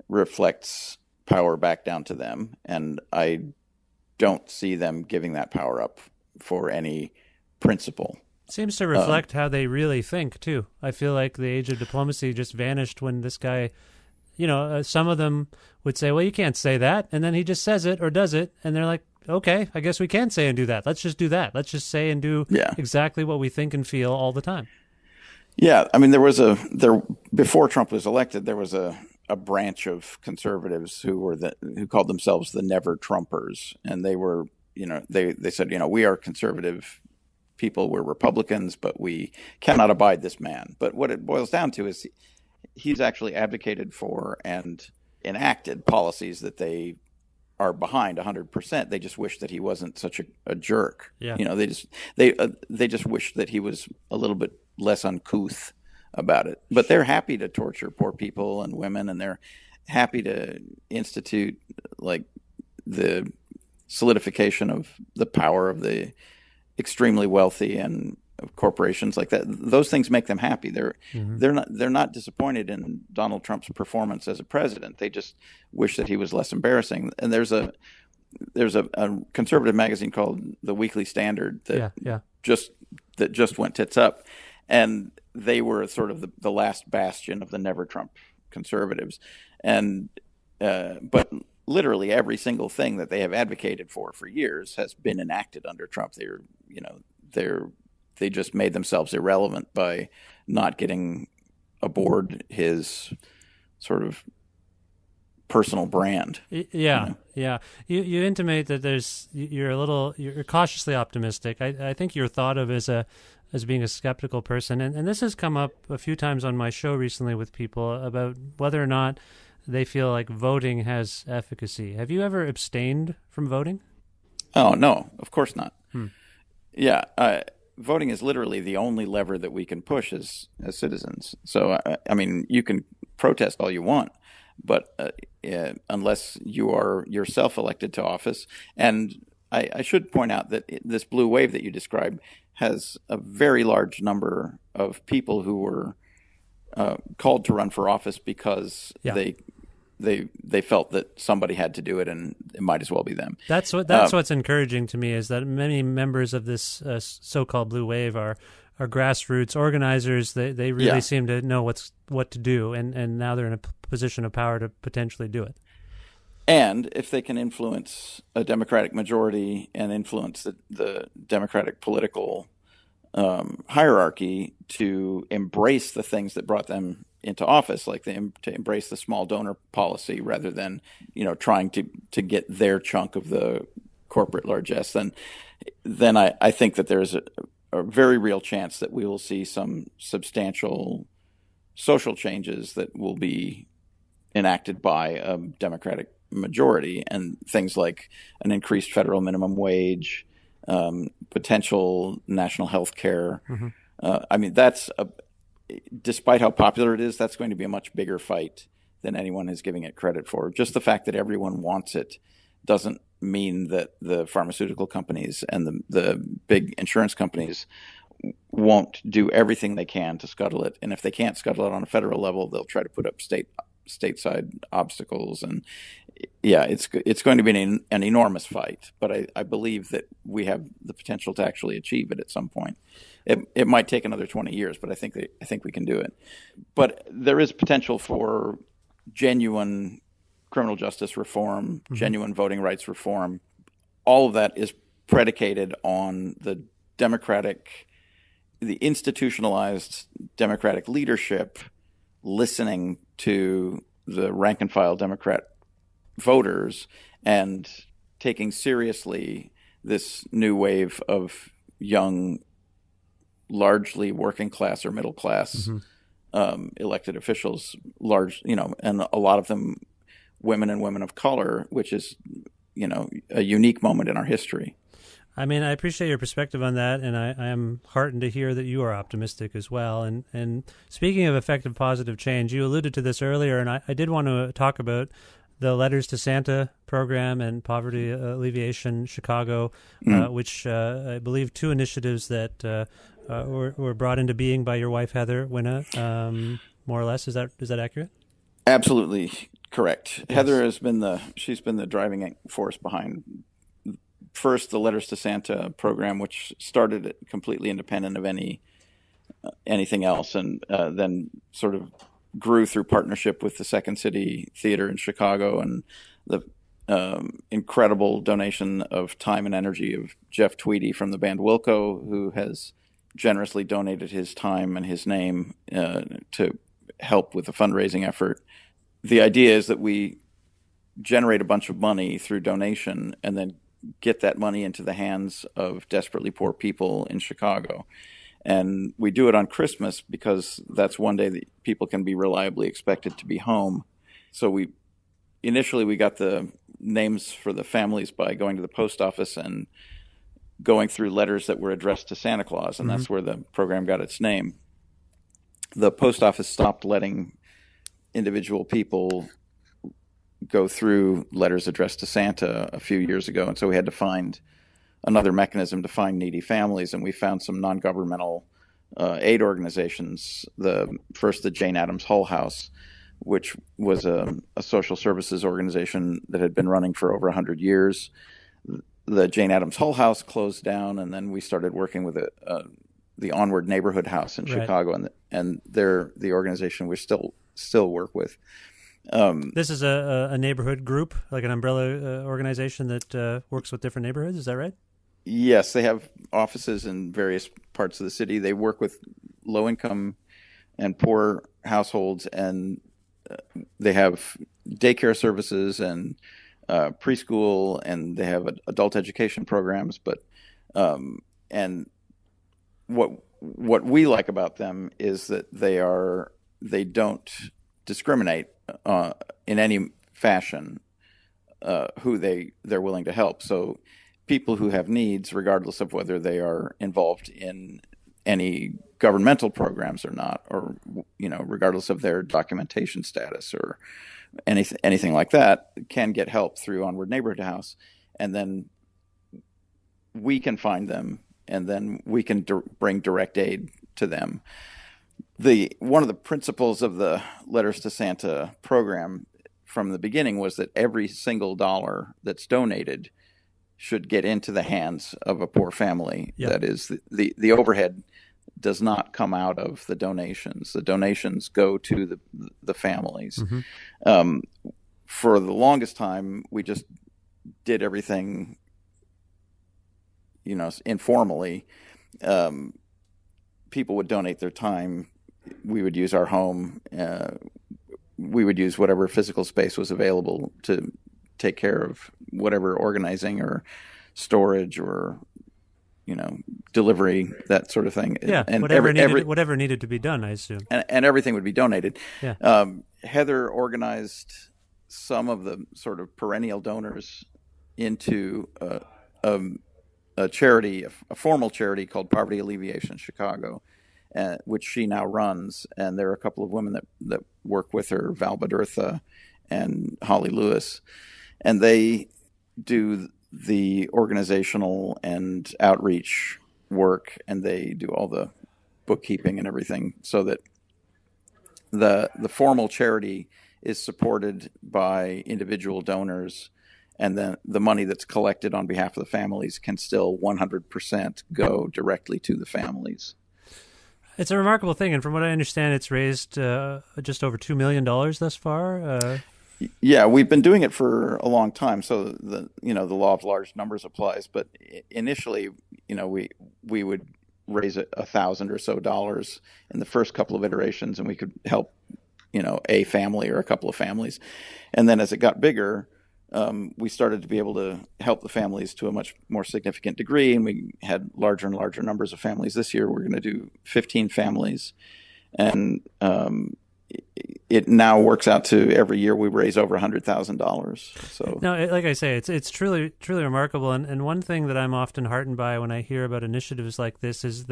reflects power back down to them, and I don't see them giving that power up for any principle. Seems to reflect how they really think, too. I feel like the age of diplomacy just vanished when this guy, some of them would say, well, you can't say that, and then he just says it or does it, and they're like, okay, I guess we can say and do that. Let's just do that. Let's just say and do exactly what we think and feel all the time. Yeah, I mean, before Trump was elected, there was a branch of conservatives who called themselves the Never Trumpers, and they were, they said, we are conservative people, we're Republicans, but we cannot abide this man. But what it boils down to is he's actually advocated for and enacted policies that they are behind 100%. They just wish that he wasn't such a jerk. Yeah. They just wish that he was a little bit less uncouth about it. But they're happy to torture poor people and women, and they're happy to institute like the solidification of the power of the extremely wealthy and corporations like that. Those things make them happy. They're not disappointed in Donald Trump's performance as a president. They just wish that he was less embarrassing. And there's a conservative magazine called The Weekly Standard that just went tits up, and they were sort of the last bastion of the Never Trump conservatives. And but literally every single thing that they have advocated for years has been enacted under Trump. They just made themselves irrelevant by not getting aboard his sort of personal brand. Yeah. You intimate that you're cautiously optimistic. I think you're thought of as being a skeptical person, and this has come up a few times on my show recently with people about whether or not they feel like voting has efficacy. Have you ever abstained from voting? Oh, no, of course not. Yeah. Voting is literally the only lever that we can push as citizens. So, I mean, you can protest all you want, but unless you are yourself elected to office. And I should point out that this blue wave that you described has a very large number of people who were called to run for office because they felt that somebody had to do it, and it might as well be them. That's what's encouraging to me, is that many members of this so-called blue wave are grassroots organizers. They really seem to know what to do, and now they're in a position of power to potentially do it. And if they can influence a Democratic majority and influence the Democratic political hierarchy to embrace the things that brought them into office, like to embrace the small donor policy rather than trying to get their chunk of the corporate largesse, then then I think that there's a very real chance that we will see some substantial social changes that will be enacted by a Democratic majority, and things like an increased federal minimum wage, potential national health care. I mean, despite how popular it is, that's going to be a much bigger fight than anyone is giving it credit for. Just the fact that everyone wants it doesn't mean that the pharmaceutical companies and the big insurance companies won't do everything they can to scuttle it. And if they can't scuttle it on a federal level, they'll try to put up stateside obstacles. And yeah, it's going to be an enormous fight. But I believe that we have the potential to actually achieve it at some point. It might take another 20 years, but I think we can do it. But there is potential for genuine criminal justice reform, genuine voting rights reform. All of that is predicated on the institutionalized Democratic leadership listening to the rank and file Democrat voters and taking seriously this new wave of young, largely working class or middle class elected officials, and a lot of them women and women of color, which is, a unique moment in our history. I mean, I appreciate your perspective on that, and I am heartened to hear that you are optimistic as well. And speaking of effective positive change, you alluded to this earlier, and I did want to talk about the Letters to Santa program and Poverty Alleviation Chicago, which I believe two initiatives that were brought into being by your wife, Heather Whinna, more or less. Is that accurate? Absolutely correct. Yes. Heather has been she's been the driving force behind first the Letters to Santa program, which started completely independent of anything else, and then sort of grew through partnership with the Second City Theater in Chicago, and the incredible donation of time and energy of Jeff Tweedy from the band Wilco, who has generously donated his time and his name to help with the fundraising effort. The idea is that we generate a bunch of money through donation and then get that money into the hands of desperately poor people in Chicago. And we do it on Christmas because that's one day that people can be reliably expected to be home. So we got the names for the families by going to the post office and going through letters that were addressed to Santa Claus, and that's where the program got its name. The post office stopped letting individual people go through letters addressed to Santa a few years ago, and so we had to find another mechanism to find needy families, and we found some non-governmental aid organizations. The Jane Addams Hull House, which was a social services organization that had been running for over 100 years. The Jane Addams Hull House closed down, and then we started working with the Onward Neighborhood House in Chicago, and they're the organization we still work with. This is a neighborhood group, like an umbrella organization that works with different neighborhoods. Is that right? Yes, they have offices in various parts of the city. They work with low-income and poor households, and they have daycare services and preschool, and they have adult education programs. But and what we like about them is that they don't discriminate in any fashion who they're willing to help. So people who have needs, regardless of whether they are involved in any governmental programs or not, or regardless of their documentation status or anything like that, can get help through Onward Neighborhood House, and then we can find them, and then we can bring direct aid to them. One of the principles of the Letters to Santa program from the beginning was that every single dollar that's donated should get into the hands of a poor family. Yep. That is, the overhead does not come out of the donations. The donations go to the families. Mm-hmm. For the longest time, we just did everything, informally. People would donate their time. We would use our home. We would use whatever physical space was available to take care of whatever organizing or storage or delivery, that sort of thing. Yeah, and whatever needed to be done, I assume. And everything would be donated. Yeah. Heather organized some of the sort of perennial donors into a charity, a formal charity called Poverty Alleviation Chicago, which she now runs. And there are a couple of women that work with her, Val Badurtha and Holly Lewis, and they do the organizational and outreach work, and they do all the bookkeeping and everything, so that the formal charity is supported by individual donors, and then the money that's collected on behalf of the families can still 100% go directly to the families. It's a remarkable thing, and from what I understand, it's raised just over $2 million thus far. Yeah, we've been doing it for a long time, so the law of large numbers applies. But initially, we would raise $1,000 or so dollars in the first couple of iterations, and we could help a family or a couple of families. And then as it got bigger, we started to be able to help the families to a much more significant degree, and we had larger and larger numbers of families. This year we're going to do 15 families, and it now works out to every year we raise over $100,000. So no, like I say, it's truly remarkable. And one thing that I'm often heartened by when I hear about initiatives like this is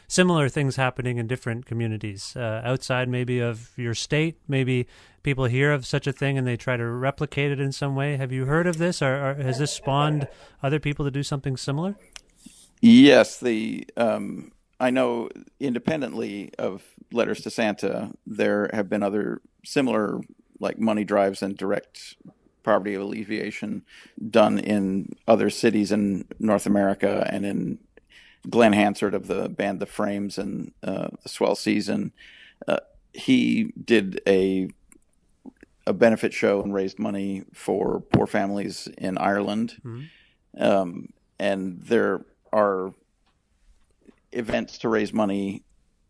similar things happening in different communities outside maybe of your state. Maybe people hear of such a thing and they try to replicate it in some way. Have you heard of this, or has this spawned other people to do something similar? Yes, I know independently of Letters to Santa, there have been other similar like money drives and direct poverty alleviation done in other cities in North America, and in Glenn Hansard of the band The Frames and the Swell Season. He did a benefit show and raised money for poor families in Ireland. Mm-hmm. And there are events to raise money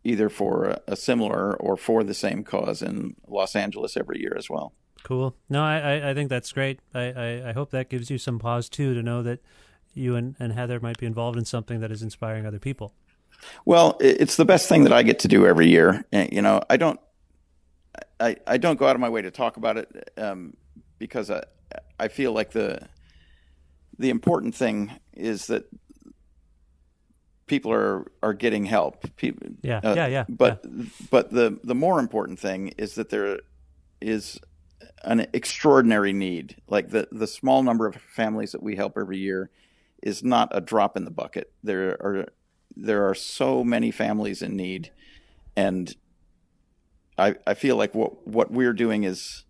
either for a similar or for the same cause in Los Angeles every year as well. Cool. No, I think that's great. I hope that gives you some pause too, to know that you and Heather might be involved in something that is inspiring other people. Well, it's the best thing that I get to do every year. I don't go out of my way to talk about it because I feel like the important thing is that people are getting help. But the more important thing is that there is an extraordinary need. Like the small number of families that we help every year is not a drop in the bucket. There are so many families in need, and I feel like what we're doing is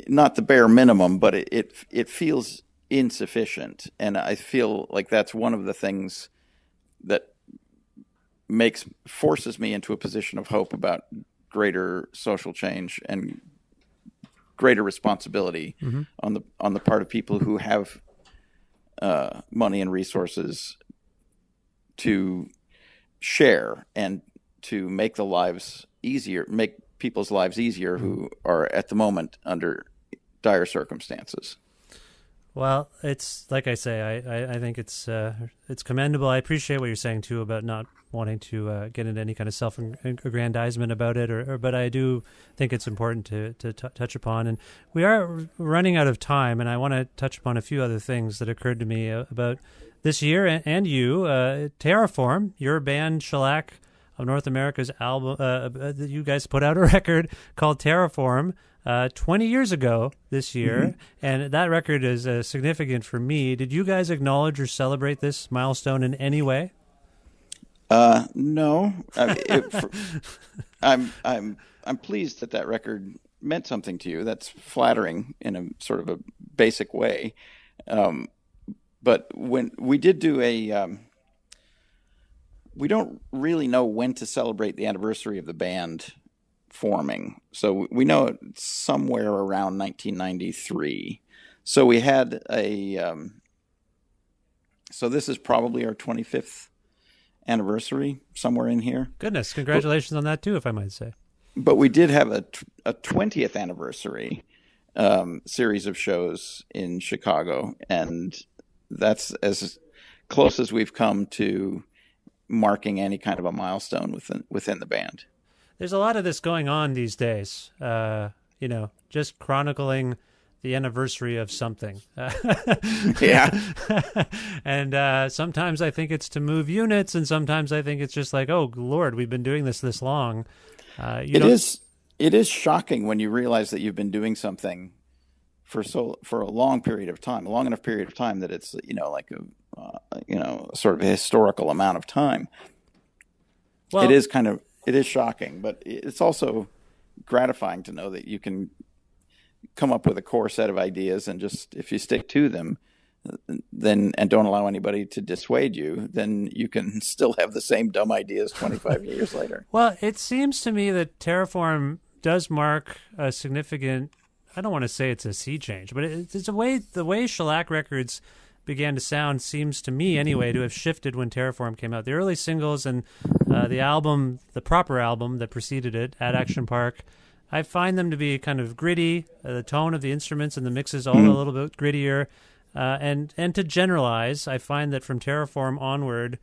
not the bare minimum, but it feels insufficient, and I feel like that's one of the things that forces me into a position of hope about greater social change and greater responsibility mm-hmm. on the part of people who have money and resources to share and to make people's lives easier who are at the moment under dire circumstances. Well, it's like I say, I think it's commendable. I appreciate what you're saying too about not wanting to get into any kind of self-aggrandizement about it, but I do think it's important to touch upon. And we are running out of time, and I want to touch upon a few other things that occurred to me about this year and you. Terraform, your band Shellac of North America's album, you guys put out a record called Terraform 20 years ago this year, mm-hmm. and that record is significant for me. Did you guys acknowledge or celebrate this milestone in any way? No. I'm pleased that record meant something to you. That's flattering in a sort of a basic way. But when we did do we don't really know when to celebrate the anniversary of the band forming. So we know it's somewhere around 1993. So we had so this is probably our 25th anniversary, somewhere in here. Goodness, congratulations on that too, if I might say. But we did have a 20th anniversary series of shows in Chicago, and that's as close as we've come to marking any kind of a milestone within the band. There's a lot of this going on these days, just chronicling the anniversary of something. Yeah. And sometimes I think it's to move units, and sometimes I think it's just like, oh, Lord, we've been doing this long. It is shocking when you realize that you've been doing something for a long period of time, a long enough period of time that it's, like sort of a historical amount of time. Well, it is shocking, but it's also gratifying to know that you can come up with a core set of ideas, and just if you stick to them, then and don't allow anybody to dissuade you, then you can still have the same dumb ideas 25 years later. Well, it seems to me that Terraform does mark a significant, I don't want to say it's a sea change, but it's the way Shellac Records began to sound seems to me anyway to have shifted when Terraform came out. The early singles and the proper album that preceded it, At Action Park, I find them to be kind of gritty. The tone of the instruments and the mixes all a little bit grittier. And to generalize, I find that from Terraform onward,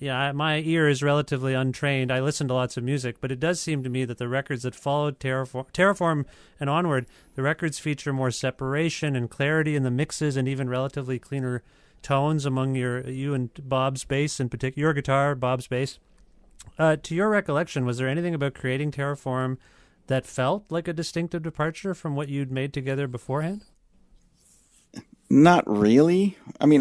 my ear is relatively untrained. I listen to lots of music, but it does seem to me that the records that followed Terraform and onward, the records feature more separation and clarity in the mixes, and even relatively cleaner tones among you and Bob's bass in particular, your guitar, Bob's bass. To your recollection, was there anything about creating Terraform that felt like a distinctive departure from what you'd made together beforehand? Not really. I mean,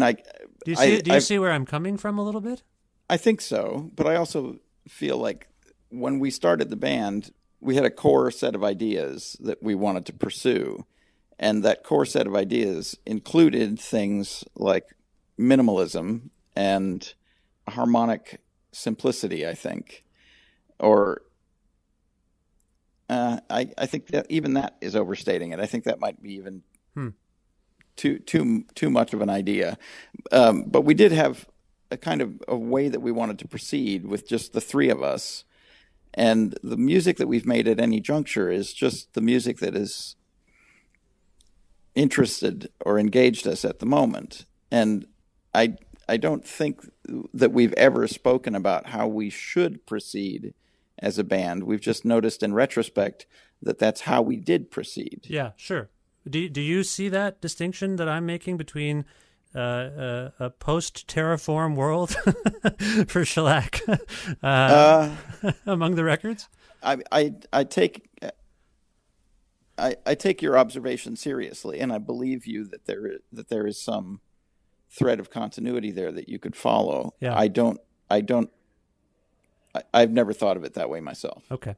do you see where I'm coming from a little bit? I think so, but I also feel like when we started the band, we had a core set of ideas that we wanted to pursue, and that core set of ideas included things like minimalism and harmonic simplicity, I think, or I think that even that is overstating it. I think that might be even too much of an idea. But we did have a kind of a way that we wanted to proceed with just the three of us. And the music that we've made at any juncture is just the music that is interested or engaged us at the moment. And I don't think that we've ever spoken about how we should proceed as a band. We've just noticed in retrospect that that's how we did proceed. Yeah, sure. Do you see that distinction that I'm making between a post-Terraform world for Shellac among the records? I take your observation seriously, and I believe you that there is some thread of continuity there that you could follow. Yeah. I've never thought of it that way myself. Okay.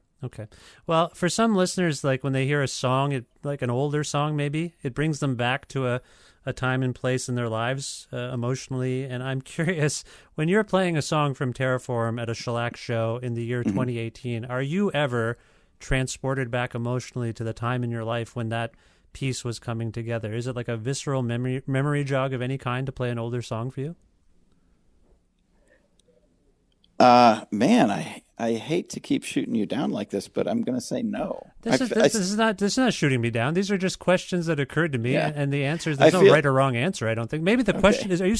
Well, for some listeners, like when they hear a song, like an older song maybe, it brings them back to a time and place in their lives emotionally. And I'm curious, when you're playing a song from Terraform at a Shellac show in the year 2018, are you ever transported back emotionally to the time in your life when that piece was coming together? Is it like a visceral memory jog of any kind to play an older song for you? Man, I hate to keep shooting you down like this, but I'm going to say no. This is not shooting me down. These are just questions that occurred to me, and the answers. There's no right or wrong answer. I don't think. Maybe the question is: Are you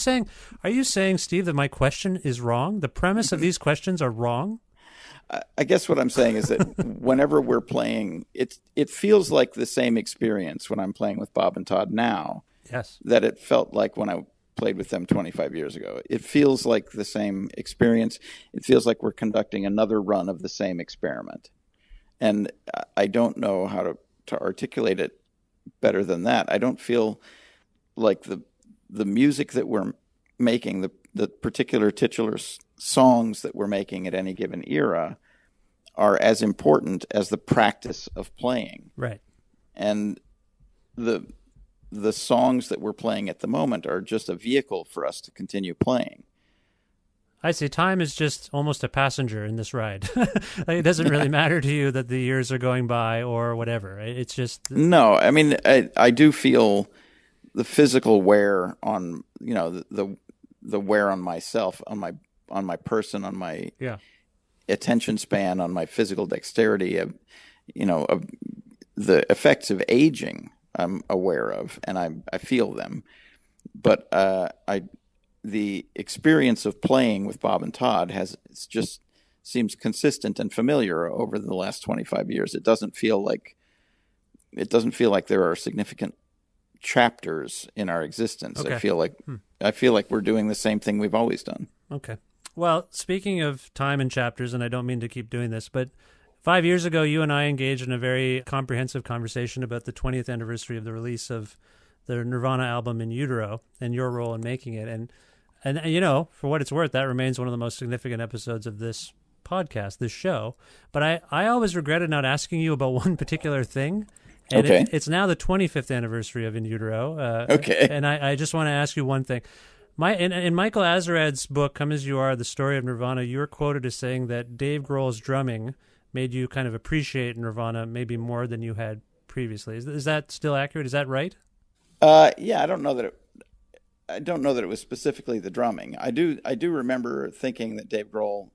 saying, Steve, that my question is wrong? The premise of these questions are wrong? I guess what I'm saying is that whenever we're playing, it feels like the same experience when I'm playing with Bob and Todd now. Yes. That it felt like when I played with them 25 years ago. It feels like the same experience. It feels like we're conducting another run of the same experiment. And I don't know how to articulate it better than that. I don't feel like the music that we're making, the particular titular songs that we're making at any given era are as important as the practice of playing. Right. And the songs that we're playing at the moment are just a vehicle for us to continue playing. I see. Time is just almost a passenger in this ride. It doesn't really matter to you that the years are going by or whatever. It's just... No, I mean, I do feel the physical wear on, the wear on myself, on my person, on my attention span, on my physical dexterity, of the effects of aging. I'm aware of, and I feel them, but the experience of playing with Bob and Todd just seems consistent and familiar over the last 25 years. It doesn't feel like there are significant chapters in our existence. Okay. I feel like we're doing the same thing we've always done. Okay. Well, speaking of time and chapters, and I don't mean to keep doing this, but 5 years ago, you and I engaged in a very comprehensive conversation about the 20th anniversary of the release of the Nirvana album In Utero and your role in making it. And for what it's worth, that remains one of the most significant episodes of this podcast, this show. But I always regretted not asking you about one particular thing. And okay. It's now the 25th anniversary of In Utero. Okay. And I just want to ask you one thing. In Michael Azarad's book, Come As You Are, The Story of Nirvana, you were quoted as saying that Dave Grohl's drumming made you kind of appreciate Nirvana maybe more than you had previously. Is that still accurate? Is that right? Yeah, I don't know that it was specifically the drumming. I do remember thinking that Dave Grohl,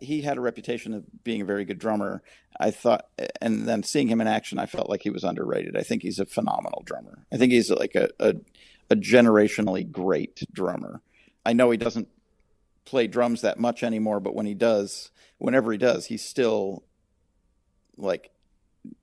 he had a reputation of being a very good drummer. I thought, and then seeing him in action, I felt like he was underrated. I think he's a phenomenal drummer. I think he's like a generationally great drummer. I know he doesn't play drums that much anymore, but whenever he does, he's still like,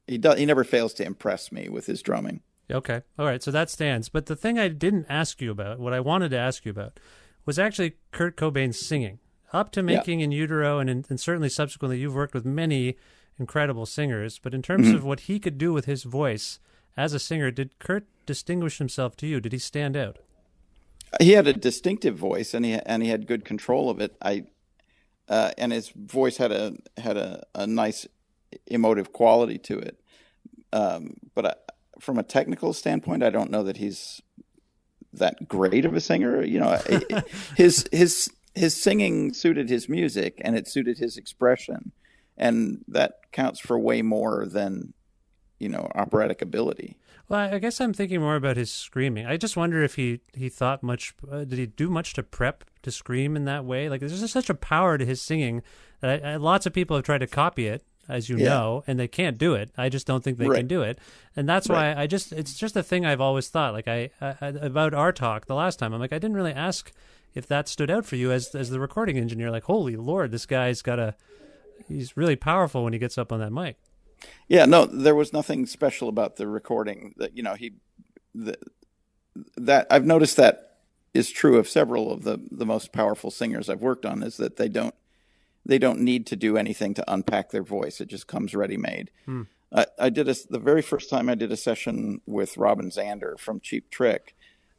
he never fails to impress me with his drumming. Okay. All right. So that stands. But the thing I didn't ask you about, what I wanted to ask you about, was actually Kurt Cobain's singing. Up to making In Utero, and certainly subsequently, you've worked with many incredible singers. But in terms of what he could do with his voice as a singer, did Kurt distinguish himself to you? Did he stand out? He had a distinctive voice, and he had good control of it. And his voice had a nice emotive quality to it. But from a technical standpoint, I don't know that he's that great of a singer. His singing suited his music, and it suited his expression, and that counts for way more than operatic ability. Well, I guess I'm thinking more about his screaming. I just wonder if he thought much. Did he do much to prep to scream in that way? Like, there's just such a power to his singing that lots of people have tried to copy it, as you know, and they can't do it. I just don't think they can do it, and that's why it's just a thing I've always thought. Like I about our talk the last time, I'm like, I didn't really ask if that stood out for you as the recording engineer. Like, holy Lord, this guy's he's really powerful when he gets up on that mic. Yeah, no, there was nothing special about the recording that I've noticed that is true of several of the most powerful singers I've worked on, is that they don't need to do anything to unpack their voice. It just comes ready-made. The very first time I did a session with Robin Zander from Cheap Trick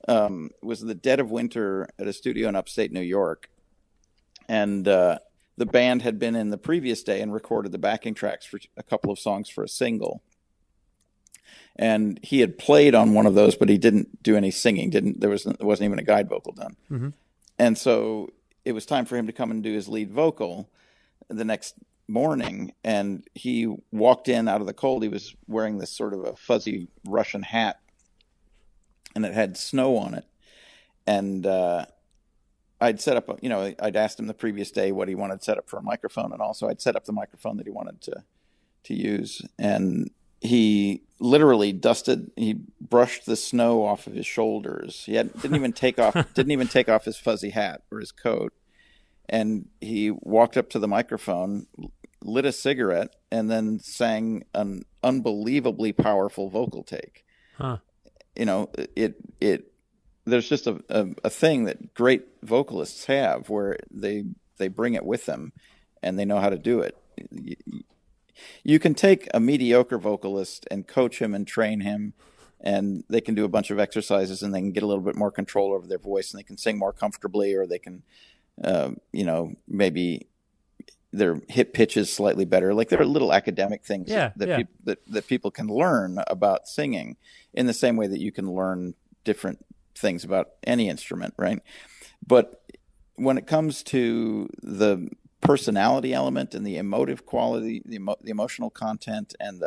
was the dead of winter at a studio in upstate New York, and the band had been in the previous day and recorded the backing tracks for a couple of songs for a single. And he had played on one of those, but he didn't do any singing. There wasn't even a guide vocal done. Mm-hmm. And so it was time for him to come and do his lead vocal the next morning. And he walked in out of the cold. He was wearing this sort of a fuzzy Russian hat, and it had snow on it. And I'd set up, I'd asked him the previous day what he wanted set up for a microphone, and also I'd set up the microphone that he wanted to use. And he literally he brushed the snow off of his shoulders. Didn't even take off his fuzzy hat or his coat. And he walked up to the microphone, lit a cigarette, and then sang an unbelievably powerful vocal take. Huh. There's just a thing that great vocalists have where they bring it with them and they know how to do it. You can take a mediocre vocalist and coach him and train him, and they can do a bunch of exercises and they can get a little bit more control over their voice, and they can sing more comfortably, or they can, maybe their hit pitch is slightly better. Like, there are little academic things that people can learn about singing in the same way that you can learn different things about any instrument, right? But when it comes to the personality element and the emotive quality, the emotional content, and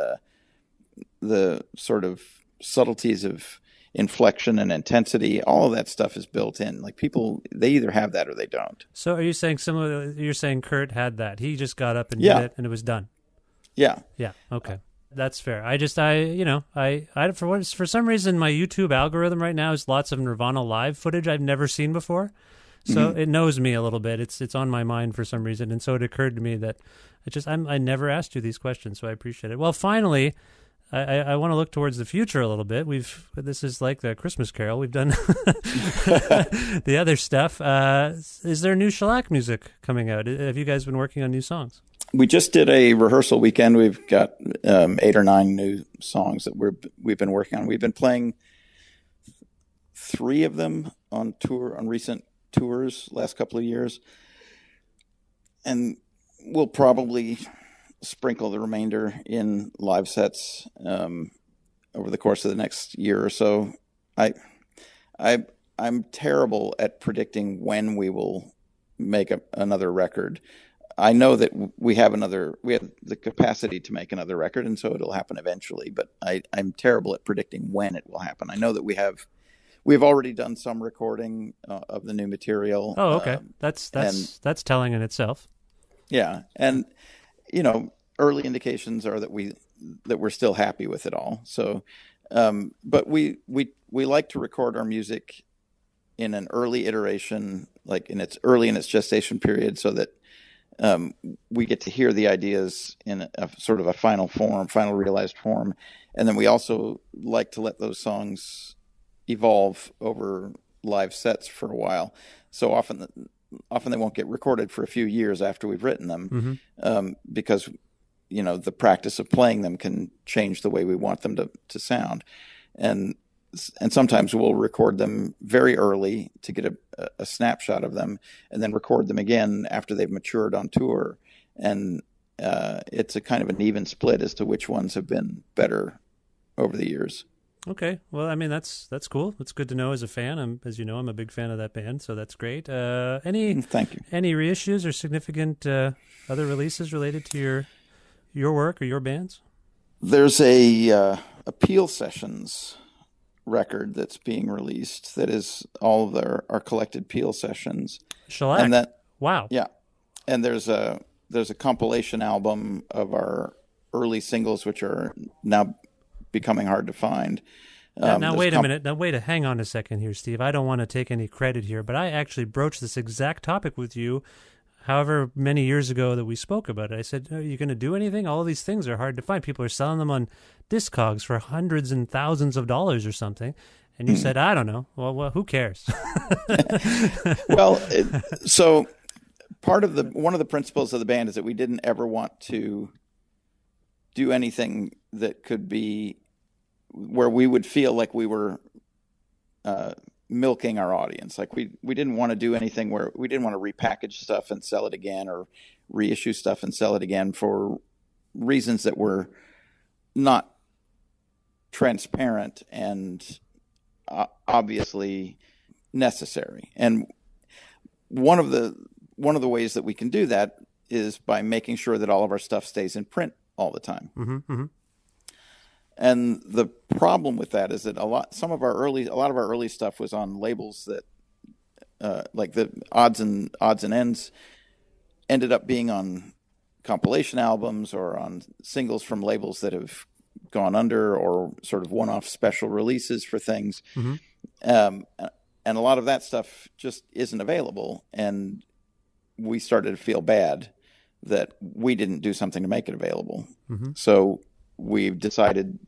the sort of subtleties of inflection and intensity, all of that stuff is built in. Like, people, they either have that or they don't. So are you saying similar? You're saying Kurt had that. He just got up and did it, and it was done. Yeah. Yeah. Okay. That's fair. For some reason, my YouTube algorithm right now is lots of Nirvana live footage I've never seen before. So it knows me a little bit. It's on my mind for some reason. And so it occurred to me that I never asked you these questions, so I appreciate it. Well, finally, I want to look towards the future a little bit. This is like the Christmas Carol. We've done the other stuff. Is there new Shellac music coming out? Have you guys been working on new songs? We just did a rehearsal weekend. We've got 8 or 9 new songs that we've been working on. We've been playing 3 of them on recent tours last couple of years, and we'll probably sprinkle the remainder in live sets over the course of the next year or so. I'm terrible at predicting when we will make another record. I know that we have the capacity to make another record, and so it'll happen eventually, but I'm terrible at predicting when it will happen. I know that we've already done some recording of the new material. Oh, okay. That's telling in itself. Yeah. And, early indications are that we're still happy with it all. So, but we like to record our music in an early iteration, like in its gestation period, so that we get to hear the ideas in a sort of a final realized form. And then we also like to let those songs evolve over live sets for a while. So often they won't get recorded for a few years after we've written them, because, the practice of playing them can change the way we want them to sound. And sometimes we'll record them very early to get a snapshot of them, and then record them again after they've matured on tour. And it's a kind of an even split as to which ones have been better over the years. Okay. Well, I mean, that's cool. It's good to know as a fan. As you know, I'm a big fan of that band, so that's great. Thank you. Any reissues or significant other releases related to your work or your bands? There's a Peel Sessions record that's being released that is all of our collected Peel sessions. Shellac. And wow. Yeah. And there's a compilation album of our early singles, which are now becoming hard to find. Now wait a minute. Hang on a second here, Steve. I don't want to take any credit here, but I actually broached this exact topic with you however many years ago that we spoke about it. I said, are you going to do anything? All of these things are hard to find. People are selling them on Discogs for hundreds and thousands of dollars or something. And you said, I don't know. Well, who cares? Well, so one of the principles of the band is that we didn't ever want to do anything that could be where we would feel like we were milking our audience. Like we didn't want to do anything where we didn't want to repackage stuff and sell it again, or reissue stuff and sell it again for reasons that were not transparent and obviously necessary. And one of the ways that we can do that is by making sure that all of our stuff stays in print all the time. Mm-hmm, mm-hmm. And the problem with that is that a lot of our early stuff was on labels that, like the odds and ends, ended up being on compilation albums or on singles from labels that have gone under, or sort of one-off special releases for things. Mm-hmm. And a lot of that stuff just isn't available. And we started to feel bad that we didn't do something to make it available. Mm-hmm. So we've decided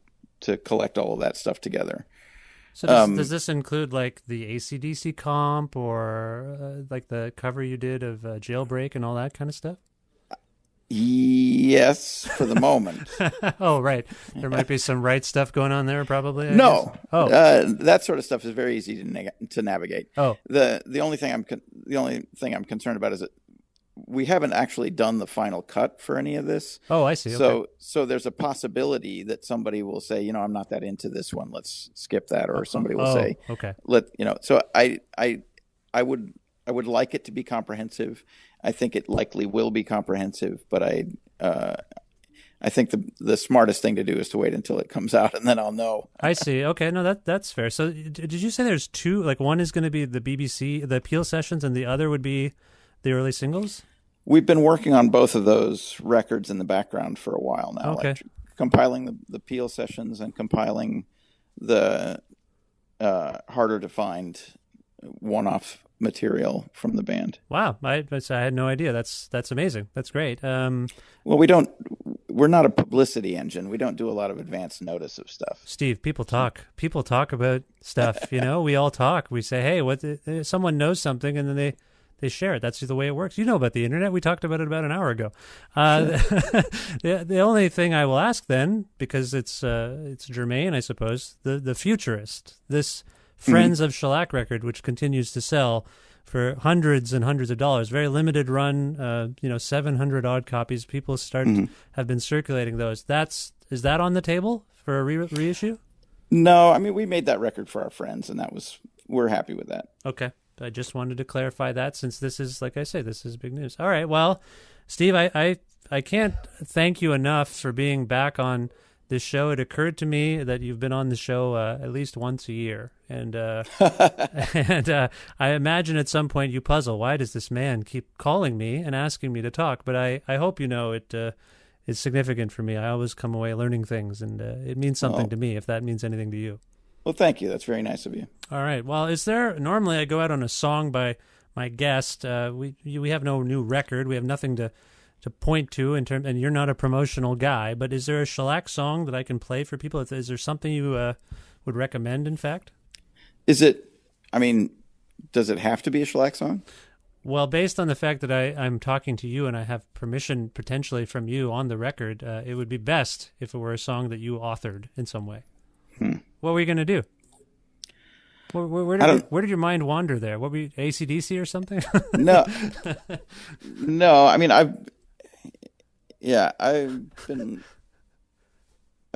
to collect all of that stuff together. So does this include like the AC/DC comp, or like the cover you did of Jailbreak and all that kind of stuff? Yes, for the moment. Oh, right. There might be some right stuff going on there, probably. No. Oh, that sort of stuff is very easy to navigate. Oh, the only thing I'm concerned about is that we haven't actually done the final cut for any of this. Oh, I see. Okay. So there's a possibility that somebody will say, I'm not that into this one. Let's skip that. Or somebody will say, okay. So I would like it to be comprehensive. I think it likely will be comprehensive, but I think the smartest thing to do is to wait until it comes out, and then I'll know. I see. Okay, no, that's fair. So did you say there's two? Like one is going to be the BBC, the Peel sessions, and the other would be the early singles? We've been working on both of those records in the background for a while now. Okay. compiling the Peel sessions and compiling the harder to find one-off material from the band. Wow, I had no idea. That's amazing. That's great. Well, we're not a publicity engine. We don't do a lot of advance notice of stuff. Steve, people talk. People talk about stuff. We all talk. We say, hey, someone knows something, and then they share it. That's the way it works. You know about the internet. We talked about it about an hour ago. The only thing I will ask then, because it's germane, I suppose, the Futurist, this Friends of Shellac record, which continues to sell for hundreds and hundreds of dollars, very limited run, 700 odd copies. People have been circulating those. Is that on the table for a reissue? No, I mean, we made that record for our friends, and we're happy with that. Okay. I just wanted to clarify that, since this is, like I say, this is big news. All right. Well, Steve, I can't thank you enough for being back on this show. It occurred to me that you've been on the show at least once a year. And I imagine at some point you puzzle, why does this man keep calling me and asking me to talk? But I hope you know it is significant for me. I always come away learning things, and it means something to me, if that means anything to you. Well, thank you. That's very nice of you. All right. Well, normally I go out on a song by my guest. We have no new record. We have nothing to point to and you're not a promotional guy, but is there a Shellac song that I can play for people? Is there something you would recommend, in fact? Does it have to be a Shellac song? Well, based on the fact that I'm talking to you and I have permission potentially from you on the record, it would be best if it were a song that you authored in some way. What were you going to do? Where did your mind wander there? What were you, AC/DC or something? No. I mean, I've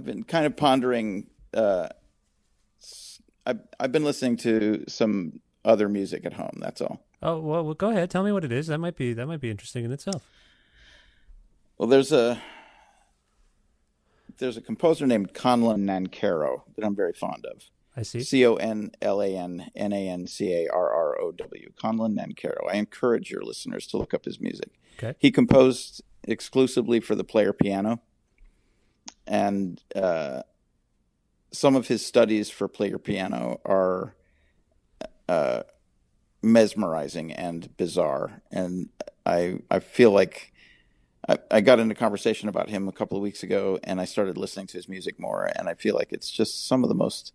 been kind of pondering. I've been listening to some other music at home. That's all. Oh, well, go ahead. Tell me what it is. That might be interesting in itself. Well, there's a composer named Conlon Nancarrow that I'm very fond of. I see. ConlanNancarrow. Conlon Nancarrow. I encourage your listeners to look up his music. Okay. He composed exclusively for the player piano, and some of his studies for player piano are mesmerizing and bizarre. And I feel like I got into conversation about him a couple of weeks ago, and I started listening to his music more, and I feel like it's just some of the most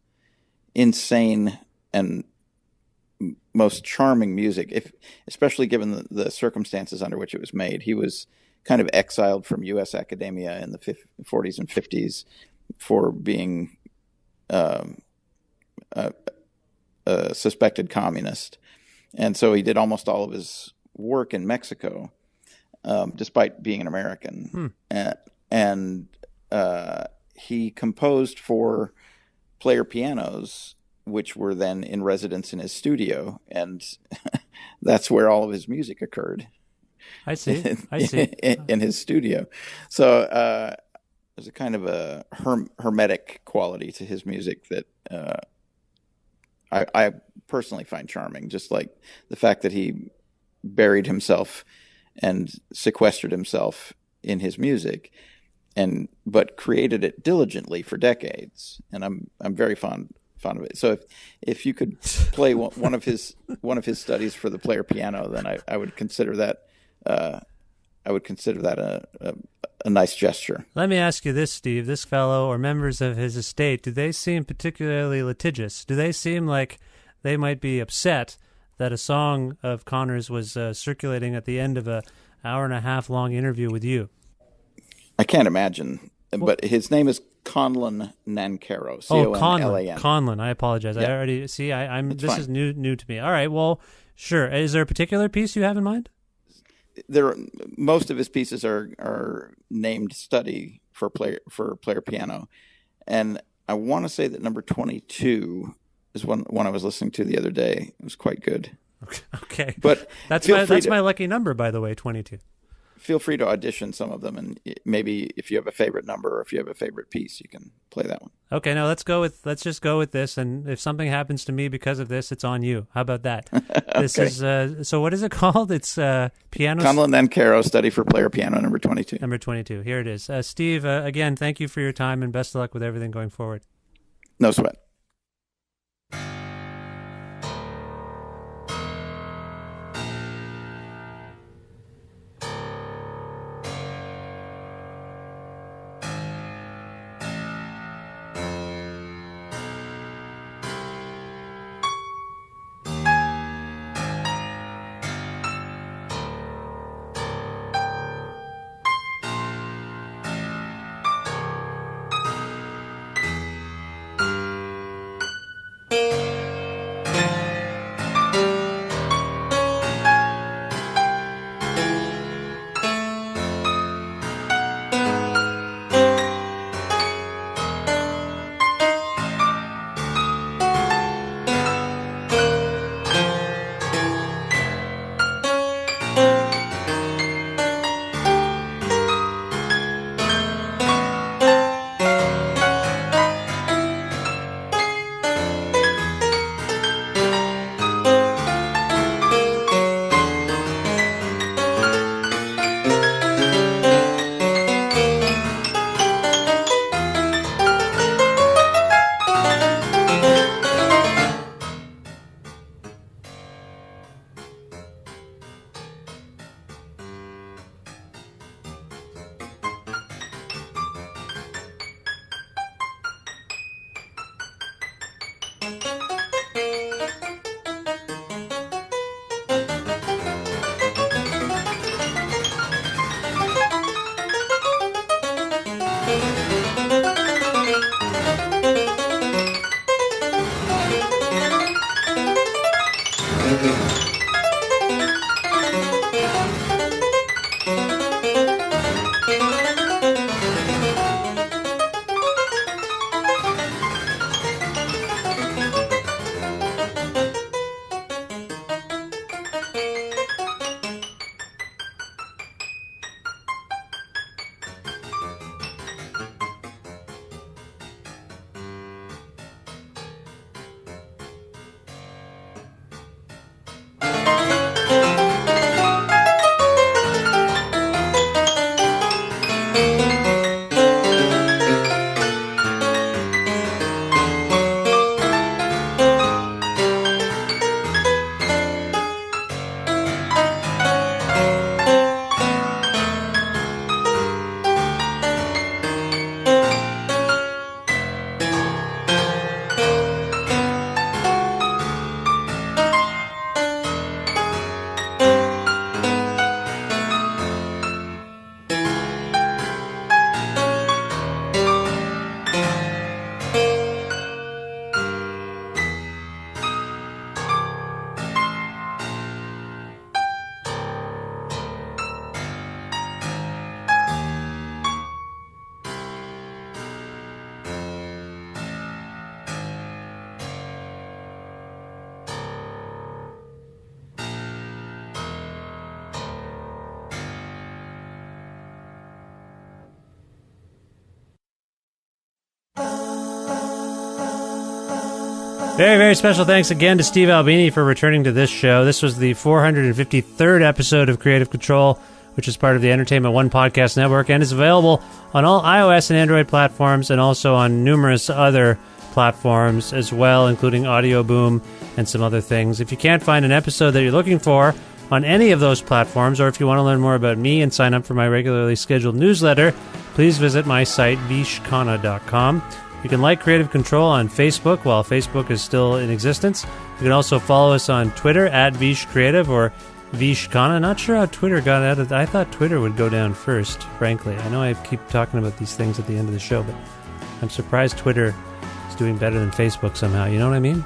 insane and most charming music, especially given the circumstances under which it was made. He was kind of exiled from U.S. academia in the 40s and 50s for being a suspected communist. And so he did almost all of his work in Mexico, despite being an American. And he composed for player pianos, which were then in residence in his studio. And that's where all of his music occurred. I see. In his studio. So there's a kind of a hermetic quality to his music that I personally find charming, just like the fact that he buried himself and sequestered himself in his music, but created it diligently for decades. And I'm very fond of it. So if you could play one of his studies for the player piano, then I would consider that a nice gesture. Let me ask you this, Steve. This fellow or members of his estate, do they seem particularly litigious? Do they seem like they might be upset that a song of Connor's was circulating at the end of an hour-and-a-half long interview with you? I can't imagine. But his name is Conlon Nancarrow. Conlon. Conlon. I apologize. Yeah. I already see. This fine. Is new to me. All right. Well, sure. Is there a particular piece you have in mind? Most of his pieces are named study for player piano, and I want to say that number 22 is one I was listening to the other day. It was quite good. Okay, but that's my lucky number, by the way, 22. feel free to audition some of them, and maybe if you have a favorite number or if you have a favorite piece, you can play that one. Okay, no, let's just go with this, and if something happens to me because of this, it's on you. How about that? This is so what is it called? It's piano. Conlon and Caro, Study for Player Piano, number 22. Number 22. Here it is. Steve, again, thank you for your time, and best of luck with everything going forward. No sweat. Very, very special thanks again to Steve Albini for returning to this show. This was the 453rd episode of Creative Control, which is part of the Entertainment One Podcast Network and is available on all iOS and Android platforms and also on numerous other platforms as well, including Audio Boom and some other things. If you can't find an episode that you're looking for on any of those platforms, or if you want to learn more about me and sign up for my regularly scheduled newsletter, please visit my site, vishkhanna.com. You can like Creative Control on Facebook while Facebook is still in existence. You can also follow us on Twitter at VishCreative or Vishkhanna. Not sure how Twitter got out of that. I thought Twitter would go down first, frankly. I know I keep talking about these things at the end of the show, but I'm surprised Twitter is doing better than Facebook somehow. You know what I mean?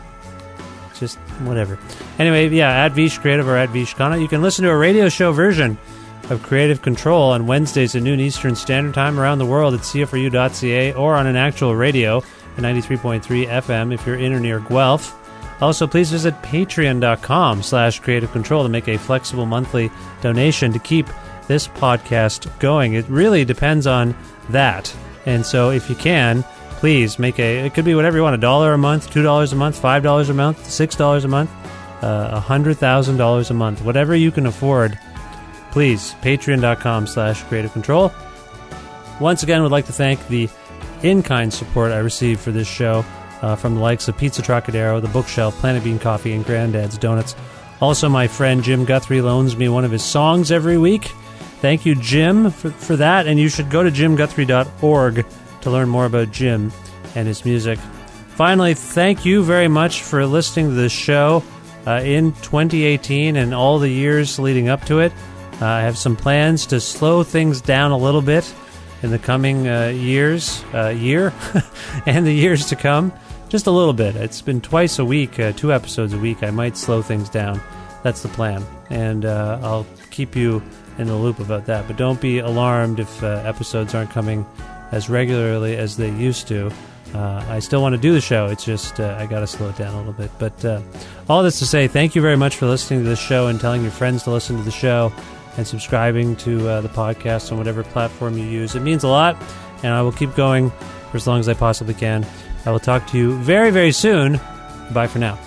Just whatever. Anyway, yeah, at VishCreative or at Vishkhanna. You can listen to a radio show version of Creative Control on Wednesdays at noon Eastern Standard Time around the world at cfru.ca or on an actual radio at 93.3 FM if you're in or near Guelph. Also, please visit patreon.com/Creative Control to make a flexible monthly donation to keep this podcast going. It really depends on that. And so if you can, please it could be whatever you want, $1 a month, $2 a month, $5 a month, $6 a month, $100,000 a month, whatever you can afford. Please, patreon.com/creative control. Once again, would like to thank the in-kind support I received for this show from the likes of Pizza Trokadero, The Bookshelf, Planet Bean Coffee, and Grandad's Donuts. Also, my friend Jim Guthrie loans me one of his songs every week. Thank you, Jim, for that. And you should go to jimguthrie.org to learn more about Jim and his music. Finally, thank you very much for listening to this show in 2018 and all the years leading up to it. I have some plans to slow things down a little bit in the coming year and the years to come. Just a little bit. It's been twice a week, 2 episodes a week. I might slow things down. That's the plan. And I'll keep you in the loop about that. But don't be alarmed if episodes aren't coming as regularly as they used to. I still want to do the show. It's just I got to slow it down a little bit. But all this to say, thank you very much for listening to this show and telling your friends to listen to the show and subscribing to the podcast on whatever platform you use. It means a lot, and I will keep going for as long as I possibly can. I will talk to you very, very soon. Bye for now.